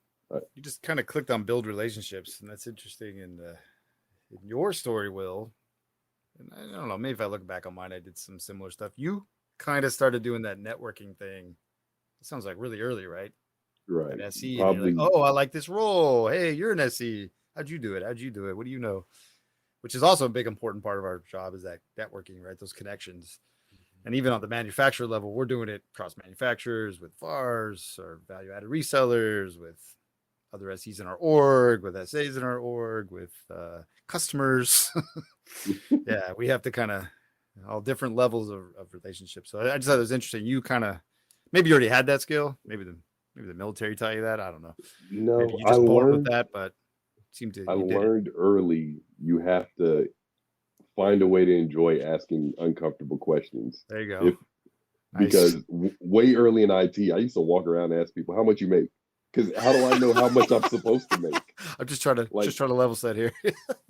you just kind of clicked on build relationships, and that's interesting. In your story, Will, and I don't know, maybe if I look back on mine, I did some similar stuff. You kind of started doing that networking thing. It sounds like really early, right? Right. At SE, Probably. and you're like, oh, I like this role. Hey, you're an SE. How'd you do it? How'd you do it? What do you know? Which is also a big important part of our job, is that networking, right? Those connections. And even on the manufacturer level, we're doing it across manufacturers with VARs or value-added resellers, with other SEs in our org, with SAs in our org, with customers. Yeah, we have to kind of all different levels of relationships. So I just thought it was interesting. You kind of maybe you already had that skill. Maybe the military taught you that. I don't know. No, Maybe you just born with that, but seemed to I you did it. learned early you have to find a way to enjoy asking uncomfortable questions. There you go. If because way early in IT, I used to walk around and ask people how much you make. Because how do I know how much I'm supposed to make? I'm just trying to level set here.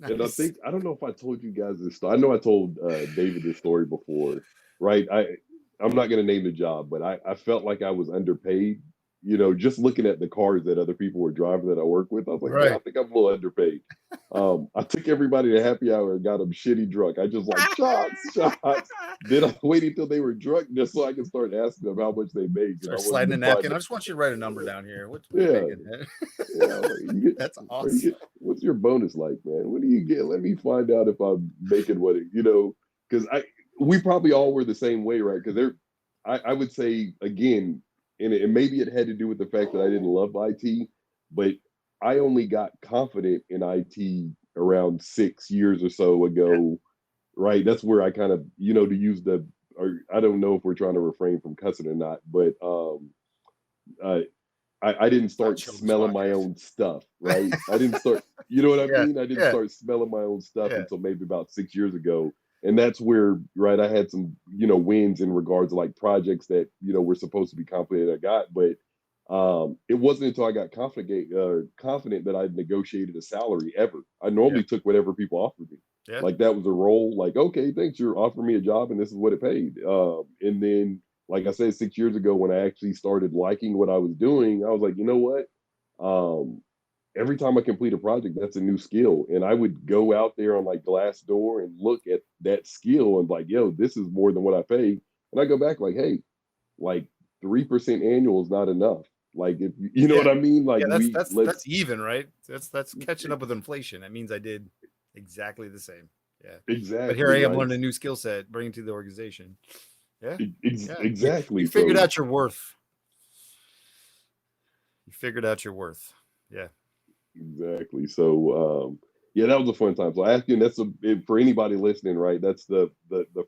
Nice. And I don't know if I told you guys this story. I know I told David this story before, right? I'm not going to name the job, but I felt like I was underpaid. You know, just looking at the cars that other people were driving that I work with, I was like, right. Man, I think I'm a little underpaid. I took everybody to happy hour and got them shitty drunk. I just like shots. Then I waited until they were drunk just so I could start asking them how much they made. Start sliding a napkin. I just want you to write a number down here. What yeah. That's awesome. What's your bonus like, man? What do you get? Let me find out if I'm making what because we probably all were the same way, right? Because I would say again, and maybe it had to do with the fact that I didn't love IT, but I only got confident in IT around 6 years or so ago, right? That's where I kind of, to use or I don't know if we're trying to refrain from cussing or not, but I didn't start smelling my own stuff, right? I didn't start, you know what I mean? I didn't start smelling my own stuff until maybe about 6 years ago. And that's where, right, I had some, wins in regards to like projects that, were supposed to be completed. I got, but it wasn't until I got confident that I negotiated a salary ever. I normally took whatever people offered me. Yeah. Like that was a role. Like, okay, thanks, you're offering me a job, and this is what it paid. And then, like I said, 6 years ago, when I actually started liking what I was doing, I was like, you know what? Every time I complete a project, that's a new skill. And I would go out there on like Glassdoor and look at that skill and like, yo, this is more than what I pay. And I go back like, hey, like 3% annual is not enough. Like, if you know what I mean? Like, that's even, right? That's catching up with inflation. That means I did exactly the same. Yeah, exactly. But here I am learning a new skill set, bringing to the organization. Yeah, exactly. You figured out your worth. You figured out your worth. Yeah. Exactly. So, that was a fun time. So asking, for anybody listening, right? That's the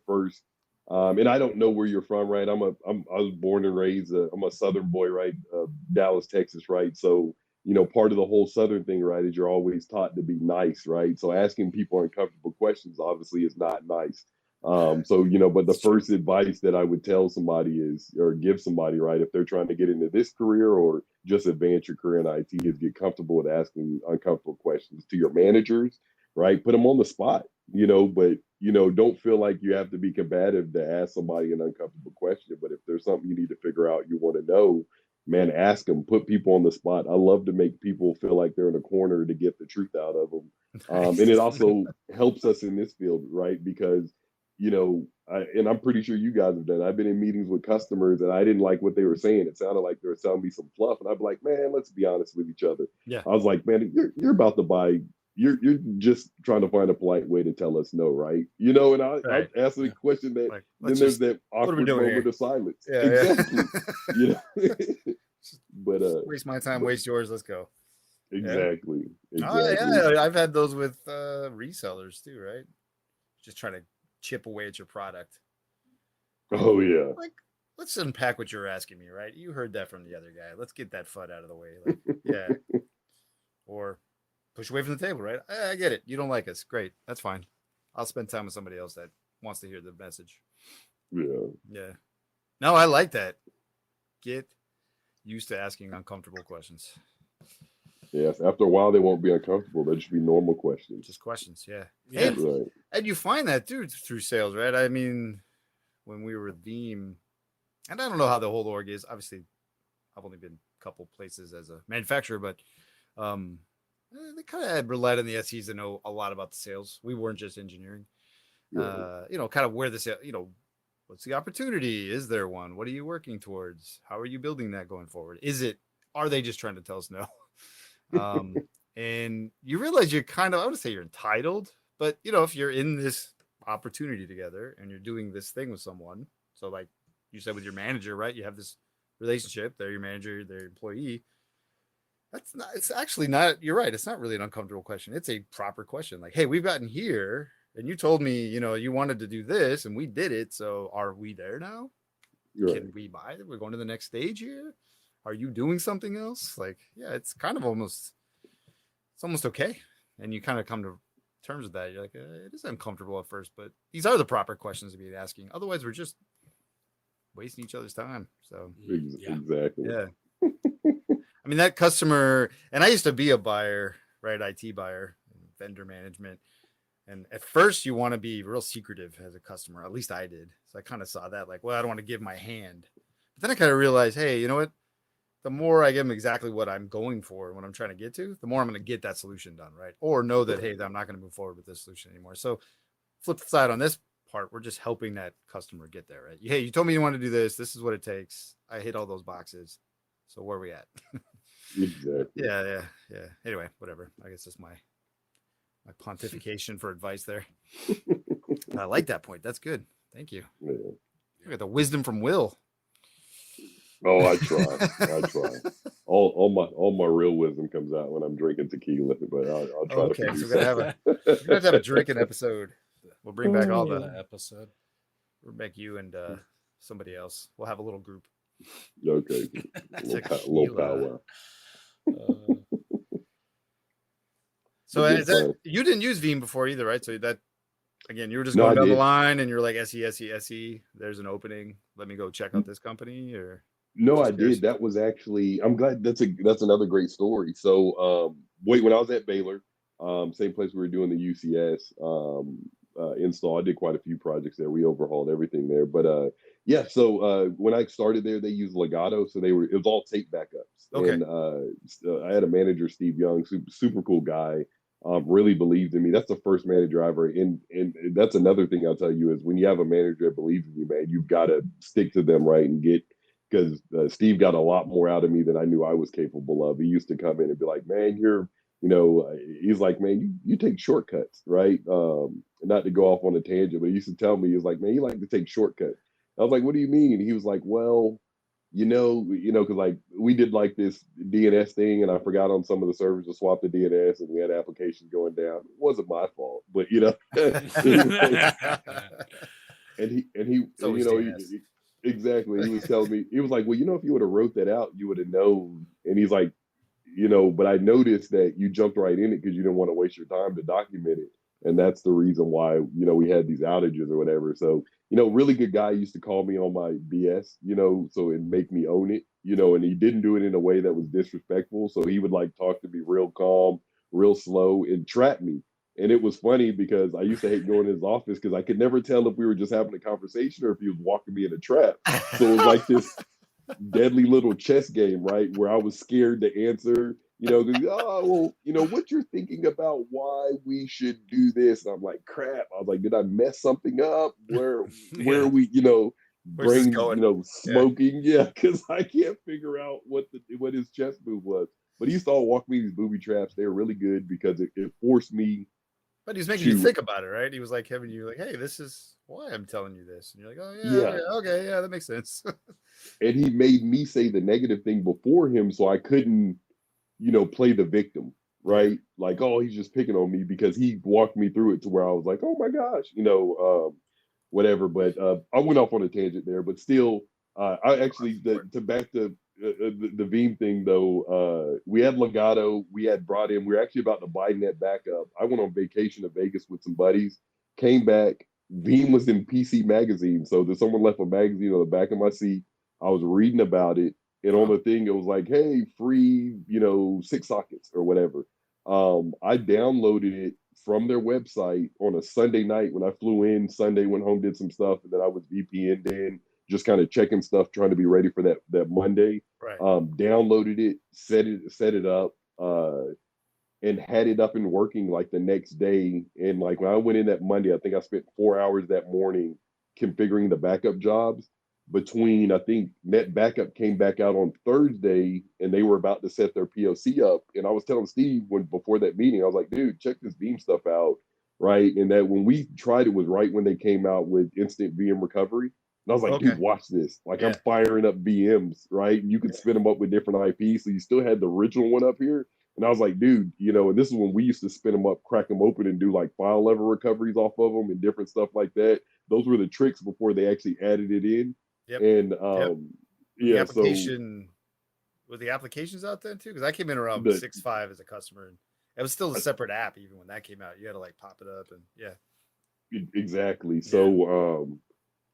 first. And I don't know where you're from, right? I was born and raised. I'm a Southern boy, right? Dallas, Texas, right? So, part of the whole Southern thing, right, is you're always taught to be nice, right? So asking people uncomfortable questions obviously is not nice. But the first advice that I would tell somebody or give somebody, right, if they're trying to get into this career or just advance your career in IT, is get comfortable with asking uncomfortable questions to your managers, right? Put them on the spot, but, don't feel like you have to be combative to ask somebody an uncomfortable question. But if there's something you need to figure out, you want to know, man, ask them, put people on the spot. I love to make people feel like they're in a corner to get the truth out of them. And it also helps us in this field, right? Because and I'm pretty sure you guys have done. I've been in meetings with customers and I didn't like what they were saying. It sounded like they were telling me some fluff, and I'd be like, man, let's be honest with each other. Yeah. I was like, man, you're about to buy. You're just trying to find a polite way to tell us no, right? And I ask the question that then there's that awkward moment of silence. Yeah, exactly. But waste my time, waste yours. Let's go. Exactly. Oh yeah, I've had those with resellers too, right? Just trying to chip away at your product. Oh yeah. Like, let's unpack what you're asking me, right? You heard that from the other guy. Let's get that FUD out of the way. Like, yeah. Or push away from the table, right? I get it. You don't like us. Great. That's fine. I'll spend time with somebody else that wants to hear the message. Yeah. Yeah. No, I like that. Get used to asking uncomfortable questions. Yes, after a while, they won't be uncomfortable. They'll just be normal questions. Just questions, yeah. Right. And you find that, too, through sales, right? I mean, when we were with Veeam, and I don't know how the whole org is. Obviously, I've only been a couple places as a manufacturer, but they kind of relied on the SEs to know a lot about the sales. We weren't just engineering. Yeah. Kind of where the sale, what's the opportunity? Is there one? What are you working towards? How are you building that going forward? Are they just trying to tell us no? And you realize you're I would say you're entitled, but if you're in this opportunity together and you're doing this thing with someone, So like you said with your manager, right? You have this relationship. They're your manager, they're your employee. That's not. It's actually not. You're right. It's not really an uncomfortable question. It's a proper question. Like, hey, we've gotten here, and you told me, you wanted to do this, and we did it. So, are we there now? Right. Can we buy it? We're going to the next stage here. Are you doing something else? Like, yeah, it's kind of almost. It's almost okay, and you kind of come to terms with that. You're like, it is uncomfortable at first, but these are the proper questions to be asking. Otherwise, we're just wasting each other's time. So, Exactly. yeah. I mean, that customer, and I used to be a buyer, right? IT buyer, vendor management. And at first, you want to be real secretive as a customer. At least I did. So I kind of saw that like, well, I don't want to give my hand. But then I kind of realized, hey, you know what? The more I give them exactly what I'm going for and what I'm trying to get to, the more I'm going to get that solution done, right? Or know that, hey, I'm not going to move forward with this solution anymore. So flip side on this part, we're just helping that customer get there, right? Hey, you told me you want to do this. This is what it takes. I hit all those boxes. So where are we at? Exactly. Yeah. Anyway, whatever. I guess that's my pontification for advice there. I like that point. That's good. Thank you. Yeah. You got the wisdom from Will. Oh, I try. All my real wisdom comes out when I'm drinking tequila, but I'll try to. Okay, so we're gonna have a drinking episode. We'll bring back all the episode. We'll make you and somebody else. We'll have a little group. Okay. Little powwow. So is that you didn't use Veeam before either, right? So that again, you were just going down the line and you're like SE. There's an opening. Let me go check out this company or. No, I did. That was actually. I'm glad. That's another great story. So, when I was at Baylor, same place we were doing the UCS install. I did quite a few projects there. We overhauled everything there. But yeah. So when I started there, they used Legato, so it was all tape backups. Okay. And so I had a manager, Steve Young, super cool guy. Really believed in me. That's the first manager I ever. And that's another thing I'll tell you is when you have a manager that believes in you, man, you've got to stick to them, right, and get. Because Steve got a lot more out of me than I knew I was capable of. He used to come in and be like, man, he's like, man, you take shortcuts, right? Not to go off on a tangent, but he used to tell me, he was like, man, you like to take shortcuts. I was like, what do you mean? And he was like, well, because like we did like this DNS thing and I forgot on some of the servers to swap the DNS and we had applications going down. It wasn't my fault, but Exactly. He was telling me, he was like, well, if you would have wrote that out, you would have known. And he's like, but I noticed that you jumped right in it because you didn't want to waste your time to document it. And that's the reason why, we had these outages or whatever. So, really good guy used to call me on my BS, so it'd make me own it, and he didn't do it in a way that was disrespectful. So he would like talk to me real calm, real slow and trap me. And it was funny because I used to hate going to his office because I could never tell if we were just having a conversation or if he was walking me in a trap. So it was like this deadly little chess game, right? Where I was scared to answer, what you're thinking about why we should do this. And I'm like, crap. I was like, did I mess something up? Where are we, brain, smoking? Yeah, because I can't figure out what his chess move was. But he used to all walk me these booby traps. They were really good because it forced me. But he's making you think about it, right? He was like having you like, hey, this is why I'm telling you this. And you're like, oh, okay, that makes sense. And he made me say the negative thing before him so I couldn't, play the victim, right? Like, oh, he's just picking on me because he walked me through it to where I was like, oh my gosh, whatever. But I went off on a tangent there, but still, I actually, back to the Veeam thing though, we had Legato, we had brought in, we were actually about to buy net backup. I went on vacation to Vegas with some buddies, came back, Veeam was in PC Magazine. So someone left a magazine on the back of my seat. I was reading about it. And on the thing, it was like, hey, free, 6 sockets or whatever. I downloaded it from their website on a Sunday night when I flew in. Sunday, went home, did some stuff, and then I was VPN'd in, just kind of checking stuff, trying to be ready for that Monday. Right. Downloaded it, set it up, and had it up and working like the next day. And like when I went in that Monday, I think I spent 4 hours that morning configuring the backup jobs. Between, I think Net Backup came back out on Thursday and they were about to set their POC up. And I was telling Steve before that meeting, I was like, dude, check this Veeam stuff out, right? And that when we tried it was right when they came out with instant VM recovery. And I was like, Okay. dude, watch this. Like, Yeah. I'm firing up VMs, right? And you could spin them up with different IPs. So you still had the original one up here. And I was like, dude, and this is when we used to spin them up, crack them open, and do like file level recoveries off of them and different stuff like that. Those were the tricks before they actually added it in. Yep. And Yep. The yeah, application were the applications out then too? Because I came in around 6.5 as a customer, and it was still a separate app even when that came out. You had to like pop it up, and yeah. Exactly. So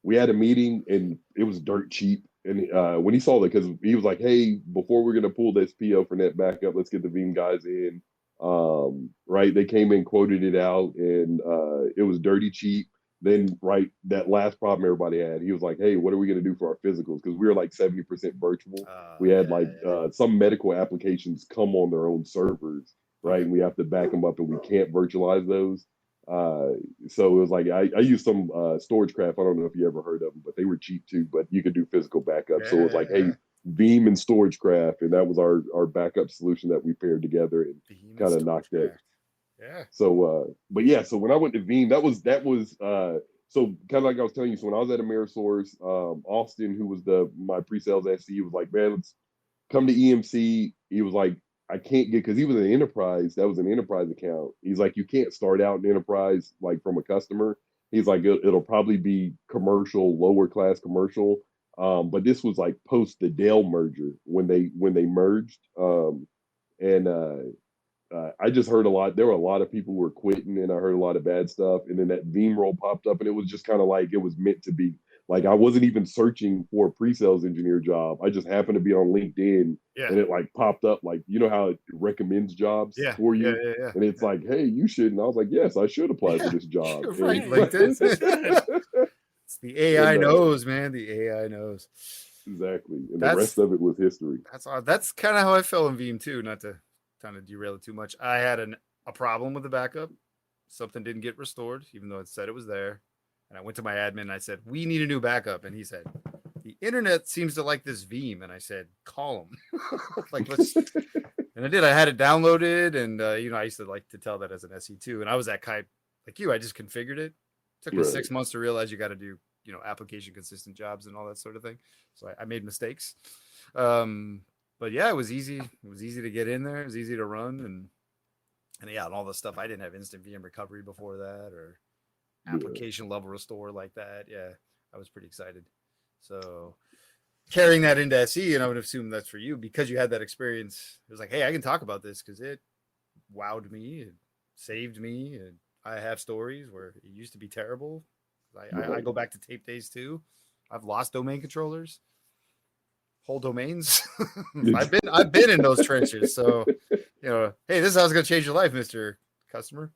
we had a meeting, and it was dirt cheap. And when he saw that, because he was like, "Hey, before we're gonna pull this PO for net backup, let's get the Veeam guys in." Right? They came in, quoted it out, and it was dirty cheap. Then, right, that last problem everybody had, he was like, "Hey, what are we gonna do for our physicals?" Because we were like 70% virtual. We had some medical applications come on their own servers, right? Okay. And we have to back them up, and we can't virtualize those. So it was like I used some StorageCraft. I don't know if you ever heard of them, but they were cheap too. But you could do physical backup. So it was like, hey, Veeam and StorageCraft, and that was our backup solution that we paired together and kind of knocked that. Yeah. So, but yeah, so when I went to Veeam, that was so kind of like I was telling you. So when I was at Amerisource, Austin, who was my pre-sales SC, was like, man, let's come to EMC. He was like, I can't get, because he was an enterprise. That was an enterprise account. He's like, you can't start out in enterprise like from a customer. He's like, it'll probably be commercial, lower class commercial. But this was like post the Dell merger when they merged. And I just heard a lot. There were a lot of people who were quitting, and I heard a lot of bad stuff. And then that Veeam role popped up, and it was just kind of like it was meant to be. Like, I wasn't even searching for a pre-sales engineer job. I just happened to be on LinkedIn, and it like popped up. Like, you know how it recommends jobs for you, and it's like, hey, you should. And I was like, yes, I should apply for this job. Right, LinkedIn. It's the AI knows, man. The AI knows. Exactly, and the rest of it was history. That's kind of how I felt in Veeam too. Not to kind of derail it too much. I had a problem with the backup. Something didn't get restored, even though it said it was there. And I went to my admin and I said, "We need a new backup." And he said, "The internet seems to like this Veeam." And I said, "Call him." Like, let's. And I did. I had it downloaded, and I used to like to tell that as an SE too. And I was that kind like you. I just configured it. Took me 6 months to realize you got to do application consistent jobs and all that sort of thing. So I made mistakes. But yeah, it was easy. It was easy to get in there. It was easy to run, and yeah, and all the stuff. I didn't have instant VM recovery before that, or application level restore like that. Yeah, I was pretty excited. So carrying that into SE, and I would assume that's for you because you had that experience. It was like, hey, I can talk about this because it wowed me, it saved me, and I have stories where it used to be terrible. I go back to tape days too. I've lost domain controllers, whole domains. I've been in those trenches. So, hey, this is how it's going to change your life, Mr. Customer.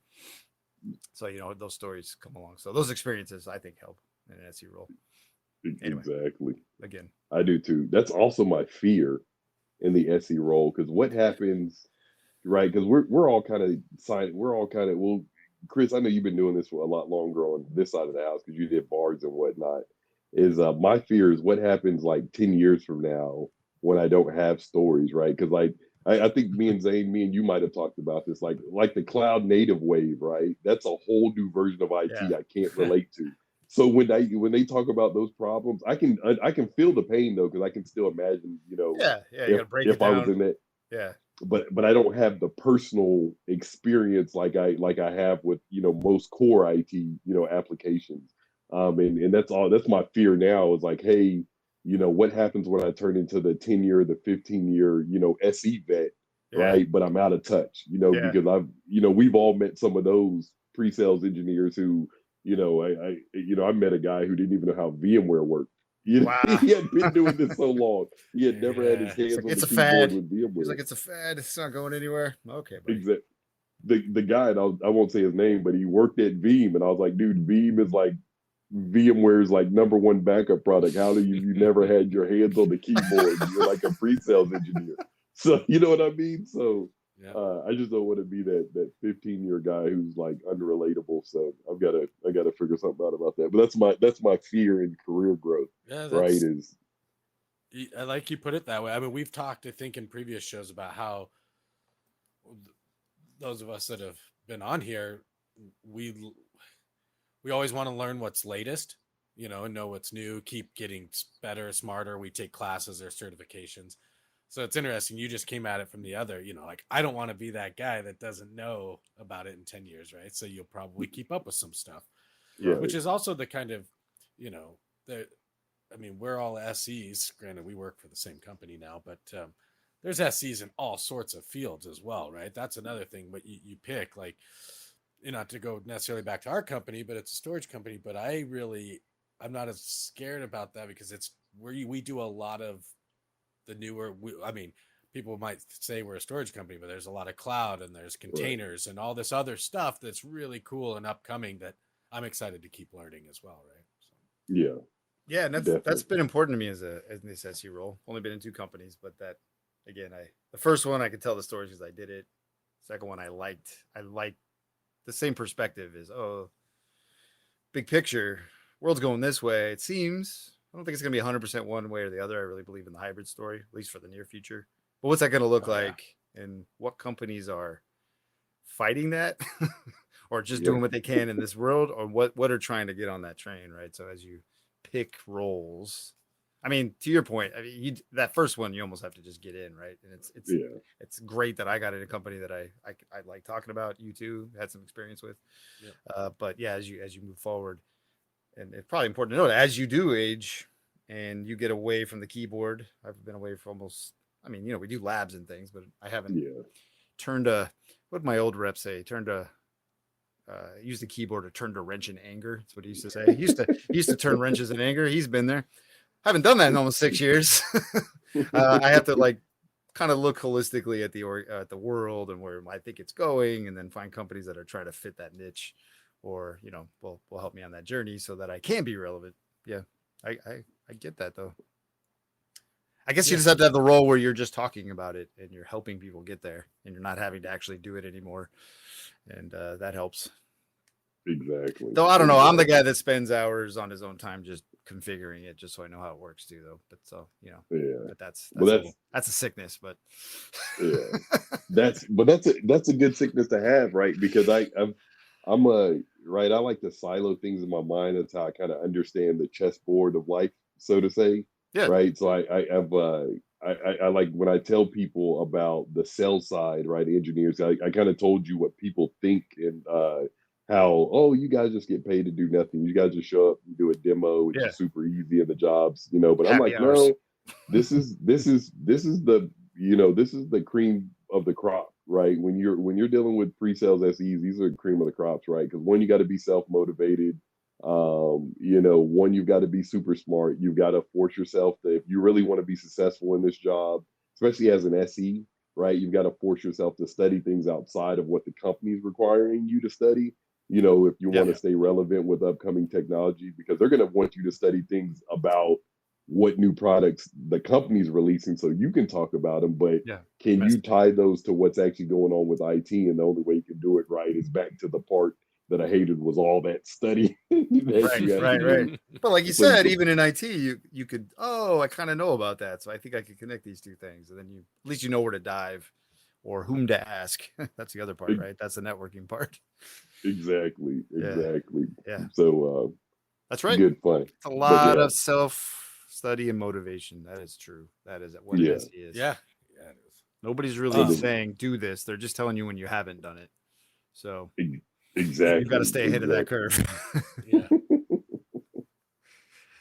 So, those stories come along. So those experiences, I think, help in an SE role. Anyway, exactly. Again, I do too. That's also my fear in the SE role, because what happens, right? Because we're all kind of silent. We're all kind of, well, Chris, I know you've been doing this for a lot longer on this side of the house because you did bars and whatnot. Is my fear is what happens like 10 years from now when I don't have stories, right? Because like I think me and you might have talked about this, like the cloud native wave, right? That's a whole new version of IT I can't relate to. So when they talk about those problems, I can feel the pain though, because I can still imagine, you gotta break it down. I was in that, but I don't have the personal experience like I have with most core IT applications, and that's my fear now is like, hey, what happens when I turn into the 10-year, the 15-year SE vet, right? But I'm out of touch, because we've all met some of those pre-sales engineers who. I met a guy who didn't even know how VMware worked. Wow. He had been doing this so long. He had never had his hands on the keyboard with VMware. He's like, it's a fad. It's not going anywhere. Okay, buddy. Exactly. The guy, and I won't say his name, but he worked at Veeam, and I was like, dude, Veeam is like VMware's like #1 backup product. How do you never had your hands on the keyboard? You're like a pre-sales engineer. So you know what I mean? So I just don't want to be that 15-year guy who's like unrelatable. So I gotta figure something out about that. But that's my fear in career growth. Right? I like you put it that way. I mean, we've talked, I think, in previous shows about how those of us that have been on here, we always want to learn what's latest, and know what's new, keep getting better, smarter. We take classes or certifications. So it's interesting. You just came at it from the other, like I don't want to be that guy that doesn't know about it in 10 years, right? So you'll probably keep up with some stuff, Right. which is also the kind of, the, I mean, we're all SEs. Granted, we work for the same company now, but there's SEs in all sorts of fields as well, right? That's another thing. But you pick, like, not to go necessarily back to our company, but it's a storage company. But I'm not as scared about that because it's where we do a lot of the newer. People might say we're a storage company, but there's a lot of cloud and there's containers and all this other stuff that's really cool and upcoming that I'm excited to keep learning as well, right? So. Yeah. Yeah, and that's Definitely. been important to me as this SE role. Only been in 2 companies, but that again, the first one I could tell the stories because I did it. Second one I liked the same perspective is big picture, world's going this way. It seems. I don't think it's gonna be 100% one way or the other. I really believe in the hybrid story, at least for the near future. But what's that gonna look like, and what companies are fighting that, or just doing what they can in this world, or what are trying to get on that train, right? So as you pick roles, I mean, to your point, I mean, that first one you almost have to just get in, right? And it's great that I got in a company that I like talking about. You too had some experience with, but yeah, as you move forward, and it's probably important to know that as you do age and you get away from the keyboard. I've been away for almost. I mean, we do labs and things, but I haven't turned a. What did my old rep say? Turned a. Use the keyboard or turned a wrench in anger. That's what he used to say. He used to turn wrenches in anger. He's been there. I haven't done that in almost 6 years. I have to kind of look holistically at the world and where I think it's going, and then find companies that are trying to fit that niche, or will help me on that journey so that I can be relevant. Yeah, I get that though. I guess you just have to have the role where you're just talking about it and you're helping people get there, and you're not having to actually do it anymore, and that helps. Exactly. Though I don't know, I'm the guy that spends hours on his own time just configuring it, just so I know how it works too. Though, but so but that's a sickness. But that's a good sickness to have, right? Because I'm right. I like to silo things in my mind. That's how I kind of understand the chessboard of life, so to say. Yeah. Right. So I like when I tell people about the sell side, right? Engineers, I kind of told you what people think, and how, you guys just get paid to do nothing. You guys just show up and do a demo, which is super easy in the jobs, but I'm like, hours. no, this is the this is the cream of the crop, right? When you're dealing with pre-sales SEs, these are the cream of the crops, right? Because one, you got to be self-motivated. One, you've got to be super smart. You've got to force yourself to, if you really want to be successful in this job, especially as an SE, right? You've got to force yourself to study things outside of what the company is requiring you to study. If you want to stay relevant with upcoming technology, because they're going to want you to study things about what new products the company's releasing so you can talk about them. But can you tie those to what's actually going on with IT? And the only way you can do it right is back to the part that I hated, was all that study. Right. But like you said, even in IT, you could, I kind of know about that, so I think I could connect these two things, and then at least you know where to dive or whom to ask. That's the other part, right? That's the networking part. Exactly. Yeah. So that's right. Good fun. It's a lot of self-study and motivation. That is true. That is what it is. Yeah, it is. Nobody's really saying do this. They're just telling you when you haven't done it. So exactly, you've got to stay ahead of that curve.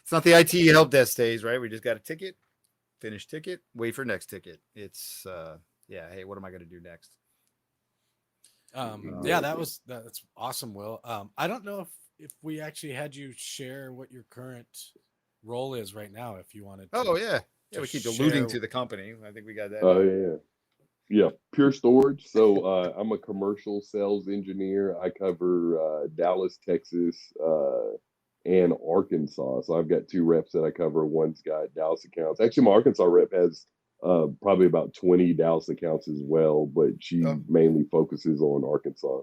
It's not the IT help desk days, right? We just got a ticket, finish ticket, wait for next ticket. It's hey, what am I going to do next? That's awesome, Will. I don't know if we actually had you share what your current role is right now, if you wanted to. We keep alluding to the company. I think we got that. Pure Storage. So I'm a commercial sales engineer. I cover Dallas, Texas, and Arkansas. So I've got 2 reps that I cover. One's got Dallas accounts. Actually, my Arkansas rep has probably about 20 Dallas accounts as well, but she mainly focuses on Arkansas.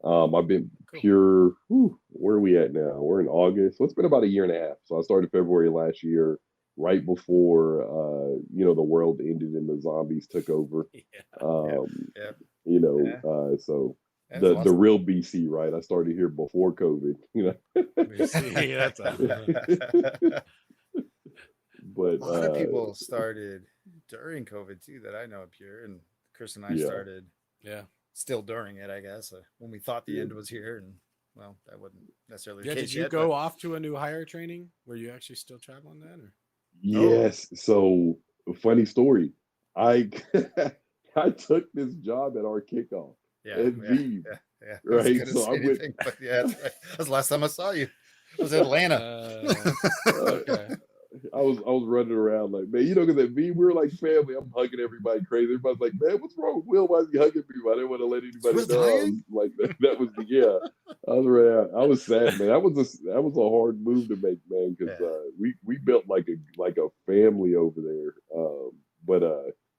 I've been pure. Where are we at now? We're in August. So it's been about a year and a half. So I started February last year, right before the world ended and the zombies took over. So That's the awesome. real BC, right? I started here before COVID, See, that's but A lot of people started during COVID too that I know up here, and Chris and I yeah, started yeah. still during it, I guess, when we thought the yeah, end was here, and well, that wasn't necessarily the Yeah, case did you yet. go But off to a new hire training? Were you actually still traveling then? Or oh yes. So funny story. I I took this job at our kickoff yeah, at yeah, Veeam, yeah, yeah. I was right? gonna So I say went. anything, but yeah, that's right. That was the last time I saw you. It was Atlanta. uh, okay. I was running around like, man, because at me, we were like family. I'm hugging everybody crazy. Everybody's like, man, what's wrong with Will? Why is he hugging me? I didn't want to let Is anybody Will know. I was dying? like, that was the yeah. I was around. I was sad, man. That was a hard move to make, man, because Yeah, we built like a family over there. But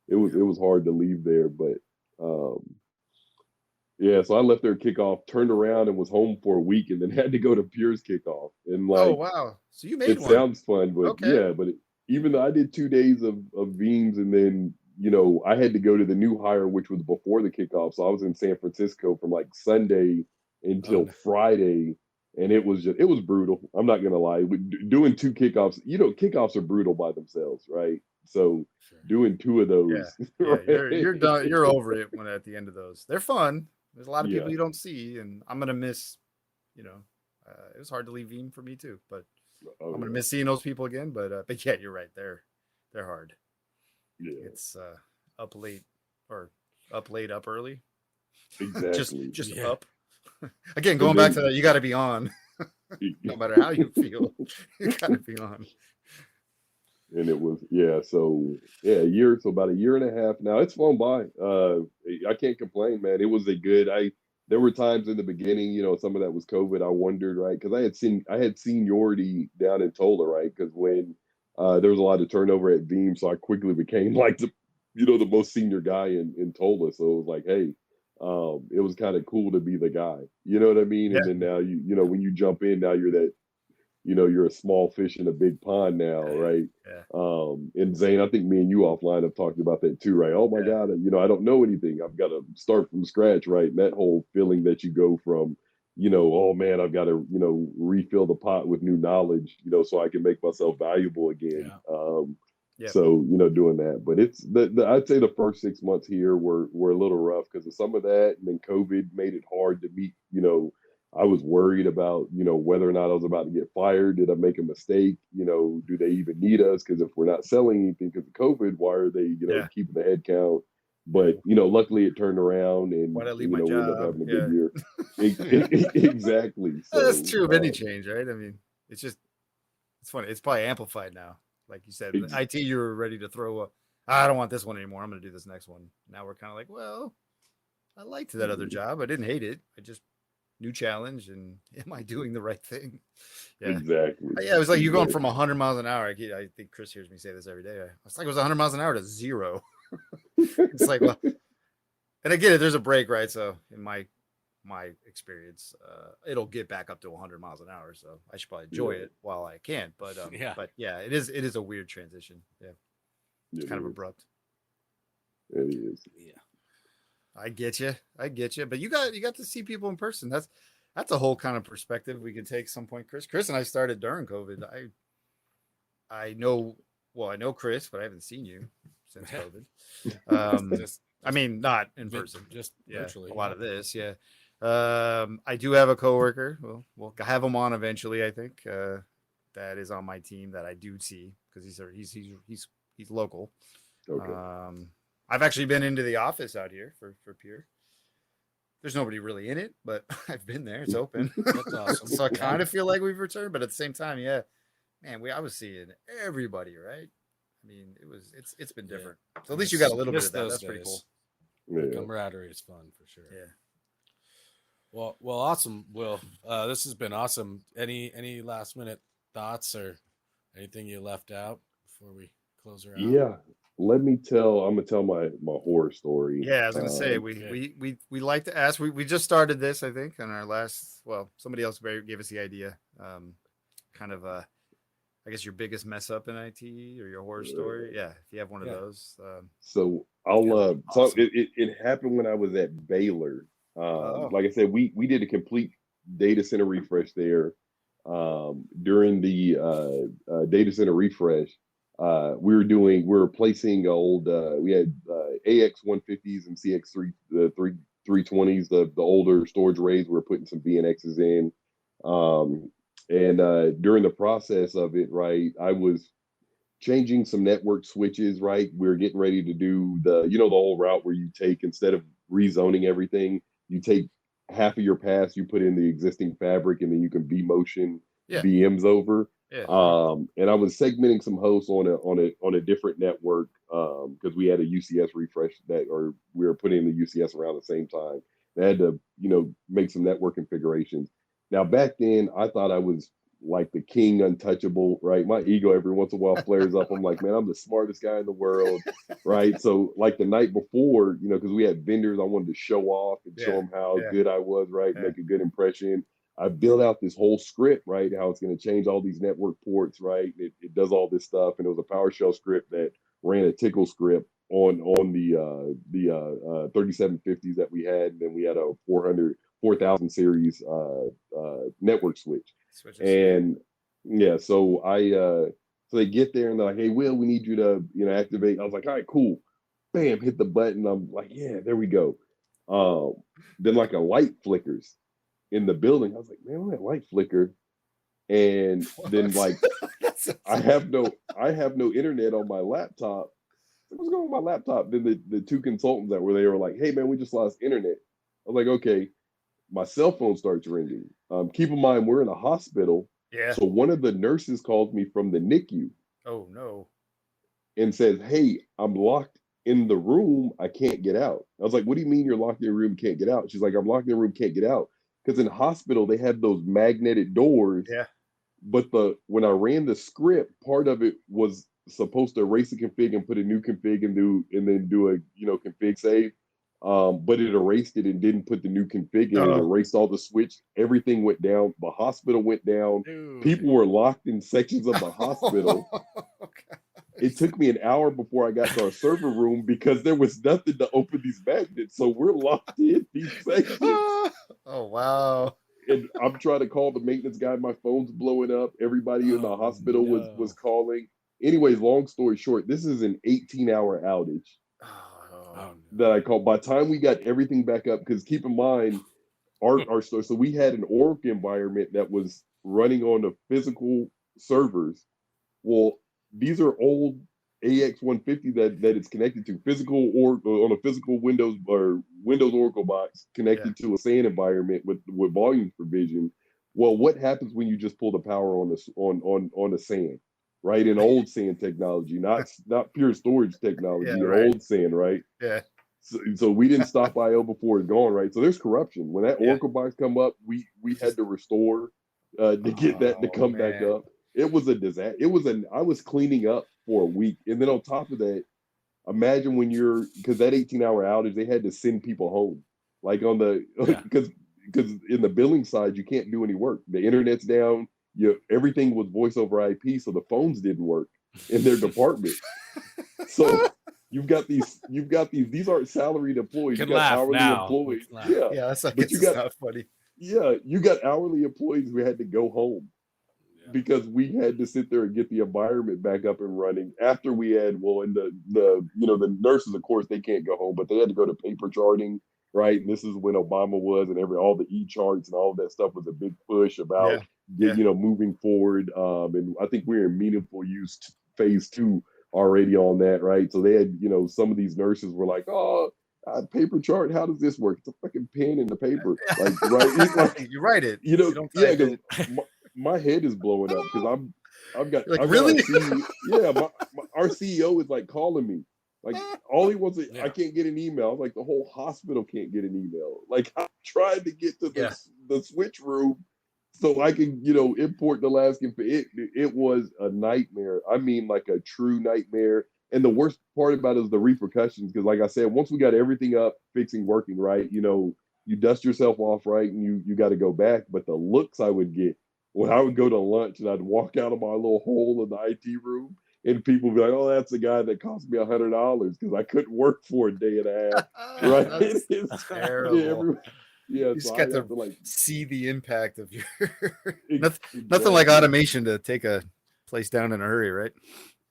it was hard to leave there. But um, yeah, so I left their kickoff, turned around and was home for a week, and then had to go to Pure's kickoff. And oh like, wow, so you made it one. sounds fun, but Okay. yeah, even though I did 2 days of Veeams, and then I had to go to the new hire, which was before the kickoff. So I was in San Francisco from like Sunday Oh until no. Friday, and it was brutal. I'm not gonna lie. Doing 2 kickoffs, kickoffs are brutal by themselves, right? So Sure. doing 2 of Yeah, those, yeah. right? You're done. You're over it when at the end of those. They're fun. There's a lot of people Yeah. you don't see, and I'm gonna miss. You know, it was hard to leave Veeam for me too, but Oh I'm gonna yeah. miss seeing those people again. But yeah, you're right. They're hard. Yeah. It's up late or up late, up early. just Exactly. just Yeah. up. Again, And going back to then that, you got to be on, no matter how you feel. You got to be on. and it was so yeah, about a year and a half now. It's flown by. I can't complain, man. It was a good. I There were times in the beginning, some of that was COVID. I wondered, right, because I had seniority down in Tola, right, because when there was a lot of turnover at Veeam, so I quickly became like the most senior guy in Tola. So it was like, hey, it was kind of cool to be the guy, you know what I mean? Yeah, And then now when you jump in, now you're a small fish in a big pond now, yeah, right? yeah, And Zane, I think me and you offline have talked about that too, right? Oh my yeah, God, I don't know anything. I've got to start from scratch, right? And that whole feeling that you go from, oh man, I've got to, refill the pot with new knowledge, so I can make myself valuable again. Yeah. yeah, So, doing that. But it's I'd say the first 6 months here were a little rough because of some of that. And then COVID made it hard to meet, I was worried about, whether or not I was about to get fired. Did I make a mistake? Do they even need us? Because if we're not selling anything because of COVID, why are they, yeah. keeping the head count? But, luckily it turned around Why'd and, I leave my we ended up job? having a good Yeah, year. Exactly. that's So, true of any change, right? I mean, it's funny. It's probably amplified now. Like you said, ex- IT, you were ready to throw up. I don't want this one anymore. I'm going to do this next one. Now we're kind of like, well, I liked that other job. I didn't hate it. I just new challenge, and am I doing the right thing? Yeah. exactly. Yeah, it was like you're going from Exactly. 100 miles an hour. I think Chris hears me say this every day. It's like it was 100 miles an hour to zero. It's like, well, and I get it. There's a break, right? So in my experience, it'll get back up to 100 miles an hour. So I should probably enjoy Yeah, it while I can. Yeah. But yeah, it is a weird transition. Yeah, it's it kind of is. abrupt. It is. Yeah. I get you. But you got to see people in person. That's a whole kind of perspective we could take some point. Chris and I started during COVID. I know Chris, but I haven't seen you since COVID. Just I mean, not in person. just Yeah, virtually. a lot of this. Yeah. I do have a coworker. We'll have him on eventually. I think that is on my team that I do see because he's local. Okay. I've actually been into the office out here for Pure. There's nobody really in it, but I've been there. It's open. That's awesome. So I Yeah. kind of feel like we've returned, but at the same time, yeah, man, I was seeing everybody, right? I mean, it's been Yeah. different. So at least you got a little bit Miss of that. those That's pretty cool. days. The Yeah. camaraderie is fun for sure. Yeah. Well, awesome. Will, this has been awesome. Any last minute thoughts or anything you left out before we close her out? Yeah. I'm gonna tell my horror story. Yeah, I was gonna say Okay. we like to ask. We just started this, I think, on our last. Well, somebody else gave us the idea. Kind of I guess your biggest mess up in IT or your horror story. Yeah, if you have one of Yeah. those. So I'll Yeah, talk. awesome. It happened when I was at Baylor. Like I said, we did a complete data center refresh there. During the data center refresh, we were replacing old. We had AX 150s and CX 320s, the older storage arrays. We were putting some VNXs in, and during the process of it, right, I was changing some network switches, right? We are getting ready to do the whole route where you take, instead of rezoning everything, you take half of your pass, you put in the existing fabric, and then you can vMotion VMs over. Yeah. And I was segmenting some hosts on a different network, because we had a UCS refresh or we were putting in the UCS around the same time. I had to, make some network configurations. Now, back then, I thought I was like the king untouchable, right? My ego every once in a while flares up. I'm like, man, I'm the smartest guy in the world, right? So like the night before, because we had vendors, I wanted to show off and show them how good I was, right? Make a good impression. I built out this whole script, right? How it's going to change all these network ports, right? It does all this stuff, and it was a PowerShell script that ran a tickle script on the 3750s that we had, and then we had a 4000 series network switch. And so so they get there and they're like, hey, Will, we need you to activate. I was like, all right, cool. Bam, hit the button. I'm like, yeah, there we go. Then like a light flickers in the building. I was like, man, when that light flicker, and then like I have no internet on my laptop. What's going on with my laptop? Then the two consultants that were there were like, hey man, we just lost internet. I was like, okay. My cell phone starts ringing. Keep in mind, we're in a hospital. Yeah. So one of the nurses called me from the NICU. Oh, no. And says, hey, I'm locked in the room. I can't get out. I was like, what do you mean you're locked in your room, can't get out? She's like, I'm locked in the room, can't get out. Because in the hospital, they have those magnetic doors. Yeah. But when I ran the script, part of it was supposed to erase the config and put a new config and then do a config save. But it erased it and didn't put the new config in. It erased all the switch. Everything went down. The hospital went down. Dude. People were locked in sections of the hospital. It took me an hour before I got to our server room because there was nothing to open these magnets. So we're locked in these sections. Oh, wow. And I'm trying to call the maintenance guy. My phone's blowing up. Everybody in the hospital was calling. Anyways, long story short, this is an 18-hour outage. That I called. By the time we got everything back up, because keep in mind, our store. So we had an Oracle environment that was running on the physical servers. Well, these are old AX 150 that it's connected to, physical or on a physical Windows Oracle box connected to a SAN environment with volume provision. Well, what happens when you just pull the power on the SAN? Right, in old SAN technology, not pure storage technology, old SAN, right? Yeah. So we didn't stop IO before it's gone, right? So there's corruption. When that Oracle box come up, we had to restore to get that to come back up. It was a disaster. I was cleaning up for a week, and then on top of that, imagine when because that 18-hour outage, they had to send people home, like on the because in the billing side you can't do any work. The internet's down. Everything was voice over IP, so the phones didn't work in their department. So you've got these aren't salaried employees. You got hourly employees. Yeah, that's like, but not funny. Yeah, you got hourly employees who had to go home because we had to sit there and get the environment back up and running after we had and the nurses, of course, they can't go home, but they had to go to paper charting. Right. And this is when Obama was, and all the e-charts and all of that stuff was a big push about moving forward. And I think we're in meaningful use phase 2 already on that, right? So they had, some of these nurses were like, oh, paper chart, how does this work? It's a fucking pen in the paper. Like, right? Like, you write it. Because my head is blowing up because I've got really? Our CEO is like calling me. Like all he wants is I can't get an email. Like the whole hospital can't get an email. Like I'm trying to get to the switch room so I can, import the last config. It was a nightmare. I mean, like a true nightmare. And the worst part about it is the repercussions. Because like I said, once we got everything up, fixing, working, right, you dust yourself off, right, and you got to go back. But the looks I would get when I would go to lunch and I'd walk out of my little hole in the IT room, and people be like, oh, that's the guy that cost me $100 because I couldn't work for a day and a half. Right? That's terrible. Yeah, You so just I got have to to like see the impact of your nothing like exactly, automation to take a place down in a hurry, right?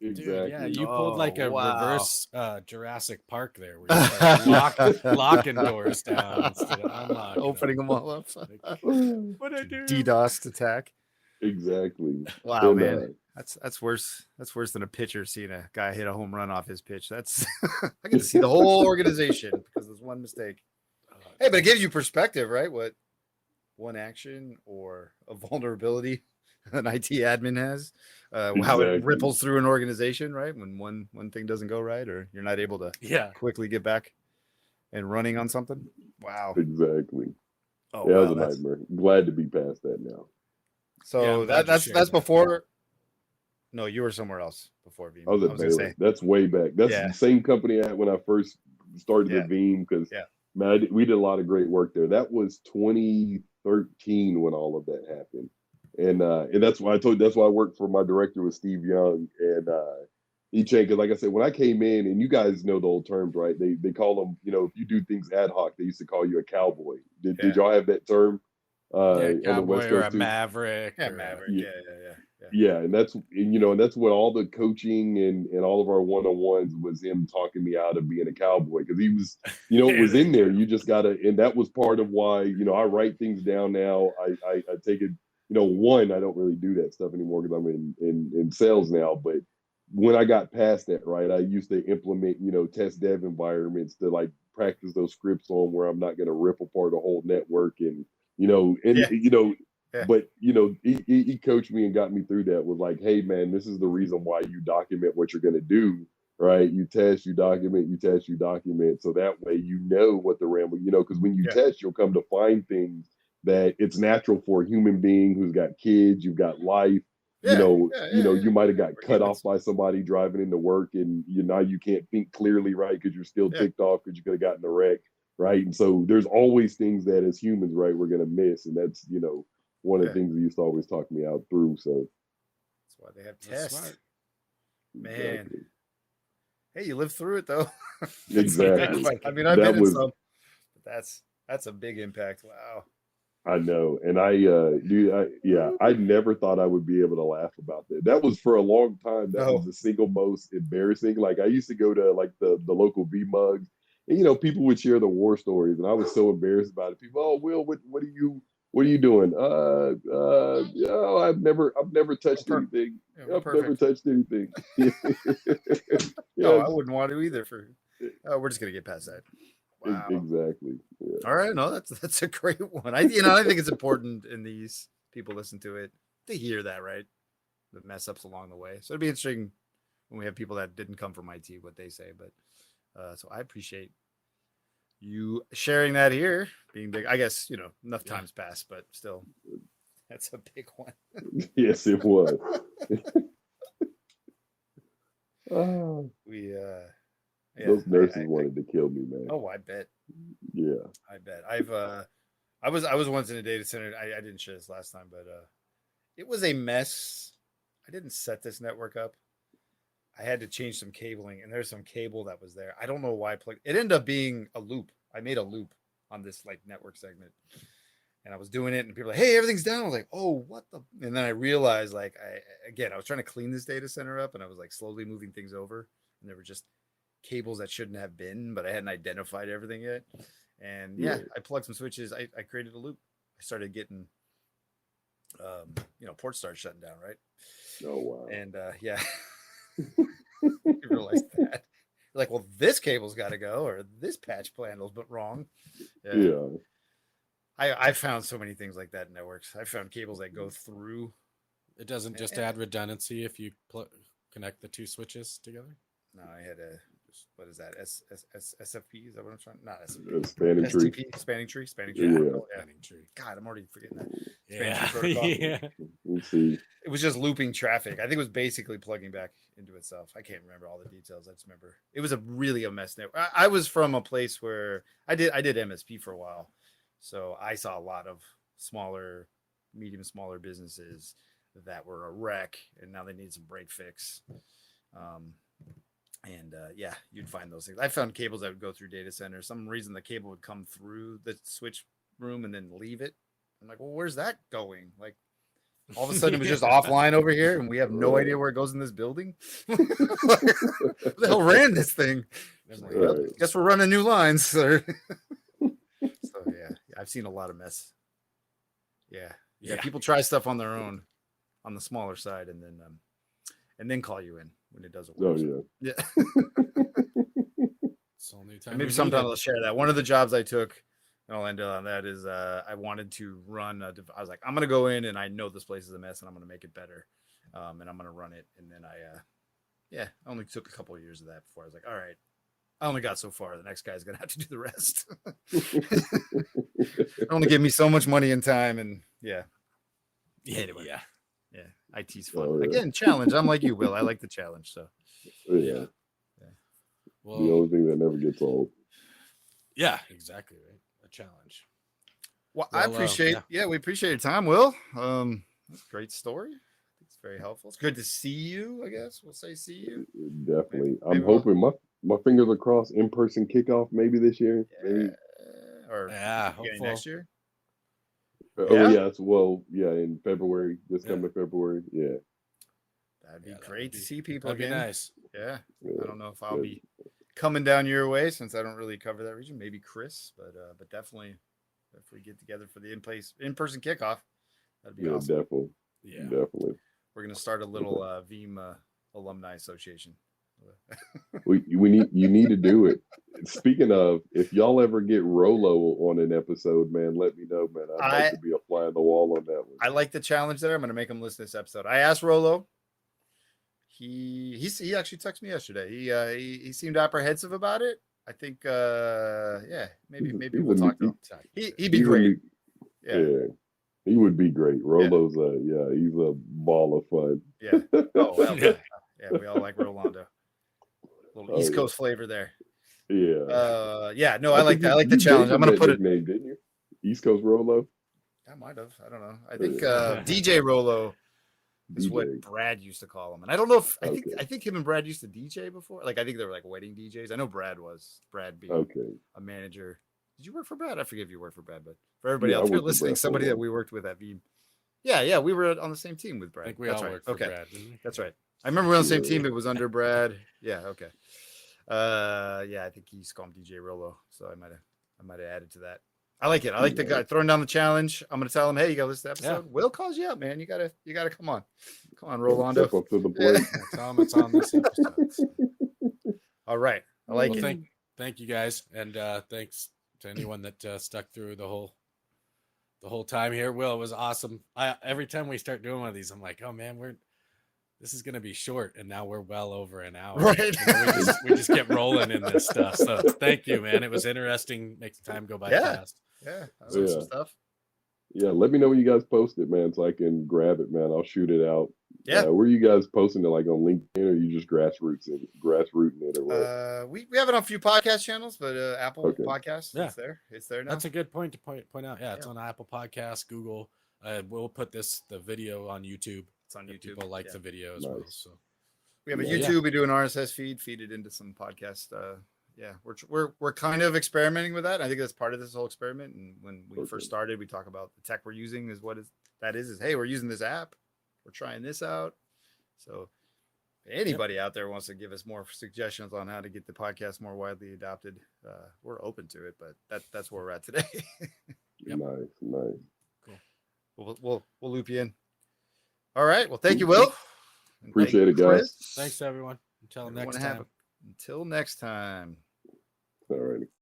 Dude, yeah, exactly. you pulled Oh, like a wow. reverse Jurassic Park there, where you start locking doors down instead of unlocking them. Opening them all up. Like, what I do? DDoS attack. Exactly. Wow, And man. That's worse. That's worse than a pitcher seeing a guy hit a home run off his pitch. That's I get to see the whole organization because there's one mistake. Hey, but it gives you perspective, right? What one action or a vulnerability an IT admin has, how it exactly, ripples through an organization, right? When one thing doesn't go right, or you're not able to Yeah. quickly get back and running on something. Wow. exactly. Oh Yeah, it was wow. a That's nightmare. Glad to be past that now. Yeah, I'm so glad you that's shared that. before. No, you were somewhere else before I Veeam. was I at was gonna Baylor. say, That's way back. That's yeah, the same company I had when I first started yeah, at Veeam because yeah. man, we did a lot of great work there. That was 2013 when all of that happened. And that's why I told you that's why I worked for my director was Steve Young and he changed because like I said, when I came in and you guys know the old terms, right? They call them, if you do things ad hoc, they used to call you a cowboy. Did Yeah. y'all have that term Yeah, on the cowboy West or a Coast too? maverick Yeah, or a, Maverick. Yeah, Yeah, yeah. yeah, and that's what all the coaching and all of our one-on-ones was him talking me out of being a cowboy because he was, it there was you in there. go. You just gotta, and that was part of why, I write things down now. I take it, one, I don't really do that stuff anymore because I'm in sales now. But when I got past that, right, I used to implement, test dev environments to like practice those scripts on where I'm not gonna rip apart a whole network and and Yeah, yeah, but he coached me and got me through that with like, hey man, this is the reason why you document what you're gonna do, right? You test, you document, you test, you document, so that way you know what the ramble, because when you yeah, test, you'll come to find things that it's natural for a human being who's got kids, you've got life. yeah. You might have got We're cut off humans. by somebody driving into work, and now you can't think clearly, right? Because you're still Yeah, ticked off because you could have gotten a wreck, right? And so there's always things that as humans, right, we're gonna miss, and that's one of yeah. the things he used to always talk me out through. So That's why they have That's tests, smart. man. exactly, Hey, you lived through it though. That's exactly. like, I mean, I've That been in was some, but that's a big impact. Wow. I know, and dude, I never thought I would be able to laugh about that. That was for a long time. That was No. the single most embarrassing. Like I used to go to like the local V mugs, and people would share the war stories, and I was so embarrassed about it. People, oh, Will, what are you doing? I've never We're touched per- anything. yeah, we're I've never perfect. touched anything. No, I Yes, wouldn't want to either. We're just gonna get past that. Wow. exactly. Yeah, All right. No, that's a great one. I think it's important in these people listen to it to hear that, right? The mess ups along the way. So it'd be interesting when we have people that didn't come from IT what they say. But so I appreciate you sharing that here, being big. I guess enough Yeah. times passed, but still, that's a big one. yes, it was. Oh, We yeah, those nurses wanted to kill me, man. oh, I bet. Yeah. I bet. I was once in a data center. I didn't share this last time, but it was a mess. I didn't set this network up. I had to change some cabling, and there's some cable that was there. I don't know why I plugged. It ended up being a loop. I made a loop on this like network segment, and I was doing it, and people were like, "Hey, everything's down." I was like, "Oh, what the?" And then I realized, like, I was trying to clean this data center up, and I was like slowly moving things over, and there were just cables that shouldn't have been, but I hadn't identified everything yet. And yeah, Right. I plugged some switches. I created a loop. I started getting, ports started shutting down, right? Oh wow. And yeah, you realized that. You're like, well, this cable's got to go, or this patch panel's but wrong. Yeah, Yeah. I found so many things like that in networks. I found cables that go through. It doesn't just And, add redundancy if you connect the two switches together. no, I had a what is that? SFP? Is that what I'm trying? Not A SFP. spanning tree. STP, spanning tree. Yeah, Yeah. Oh yeah. planning tree. God, I'm already forgetting that. Spanning Yeah, tree protocol. yeah. Let's see. It was just looping traffic. I think it was basically plugging back into itself. I can't remember all the details. I just remember it was really a mess. I was from a place where I did MSP for a while, so I saw a lot of smaller businesses that were a wreck, and now they need some break fix. And yeah, you'd find those things. I found cables that would go through data centers. Some reason the cable would come through the switch room and then leave it. I'm like, well, where's that going? Like, all of a sudden it was just offline over here, and we have no idea where it goes in this building. Who the hell ran this thing? Like, well, guess we're running new lines, sir. So yeah, I've seen a lot of mess. Yeah. People try stuff on their own, on the smaller side, and then call you in when it doesn't work. Oh yeah. It's all new time. Maybe sometime I'll share that. One of the jobs I took, and I'll end on that, is I wanted to run. I was like, I'm gonna go in, and I know this place is a mess, and I'm gonna make it better, and I'm gonna run it. And then I only took a couple of years of that before I was like, all right, I only got so far. The next guy's gonna have to do the rest. It only gave me so much money and time, and anyway, IT's fun. Oh, yeah. Again, challenge. I'm like you, Will. I like the challenge. So yeah. Well, The only thing that never gets old. yeah, exactly right. A challenge. Well, I appreciate. We appreciate your time, Will. That's a great story. It's very helpful. It's good to see you. I guess we'll say see you. Definitely. Maybe I'm hoping my fingers are crossed. In-person kickoff maybe this year. Maybe. Or hopeful. next year. Oh yes. Well, in February. This coming February. Yeah. That'd be great to see people That'd again. be nice. Yeah. I don't know if I'll be coming down your way since I don't really cover that region. Maybe Chris, but definitely if we get together for the in-person kickoff, that'd be awesome. Definitely. Yeah. Definitely. We're gonna start a little Veeam alumni association. You need to do it. Speaking of, if y'all ever get Rolo on an episode, man, let me know, man. I'd like to be a fly on the wall on that one. I like the challenge there. I'm gonna make him listen to this episode. I asked Rolo. He actually texted me yesterday. He seemed apprehensive about it. I think maybe we'll talk to him. He'd be great. He would be great. Rolo's he's a ball of fun. Yeah. Oh well, yeah, we all like Rolando. A little East Coast flavor there. Yeah. No, I like that. I like the challenge. I'm gonna put it. Name, didn't you? East Coast Rolo. I might have. I don't know. I think DJ Rolo is what Brad used to call him, and I don't know if I think him and Brad used to DJ before. Like I think they were like wedding DJs. I know Brad being a manager. Did you work for Brad? I forget if you worked for Brad, but for everybody out there listening, somebody that we worked with at Veeam. Yeah, we were on the same team with Brad. I think we all worked for Brad. That's right. I remember we were on the same team. It was under Brad. Yeah. Okay. I think he used to call him DJ Rolo, so I might have added to that. I like it. I like the guy throwing down the challenge. I'm gonna tell him, hey, you gotta listen to the episode. Yeah. Will calls you out, man. You gotta come on, Rolando. Step up to the plate. Tell him it's on this episode. All right, I like it. Thank you guys, and thanks to anyone that stuck through the whole time here. Will, it was awesome. Every time we start doing one of these, I'm like, oh man, this is going to be short, and now we're well over an hour. Right. We just kept rolling in this stuff. So thank you, man. It was interesting. Makes the time go by fast. Yeah. Some stuff. Yeah. Let me know when you guys post it, man, so I can grab it, man. I'll shoot it out. Yeah. Where are you guys posting it, like on LinkedIn, or you just grassrooting it, or what? We have it on a few podcast channels, but Apple Podcasts, it's there now. That's a good point to point out. Yeah, it's on Apple Podcasts, Google. We'll put the video on YouTube. It's on YouTube. People like the video as well. So we have a YouTube. We do an RSS feed it into some podcast. We're kind of experimenting with that. I think that's part of this whole experiment. And when we first started, we talk about the tech we're using is hey, we're using this app. We're trying this out. So if anybody out there wants to give us more suggestions on how to get the podcast more widely adopted, we're open to it. But that's where we're at today. Nice. Cool. We'll loop you in. All right. Well, thank you, Will. Appreciate it, guys. Thanks, everyone. Until next time. Until next time. All righty.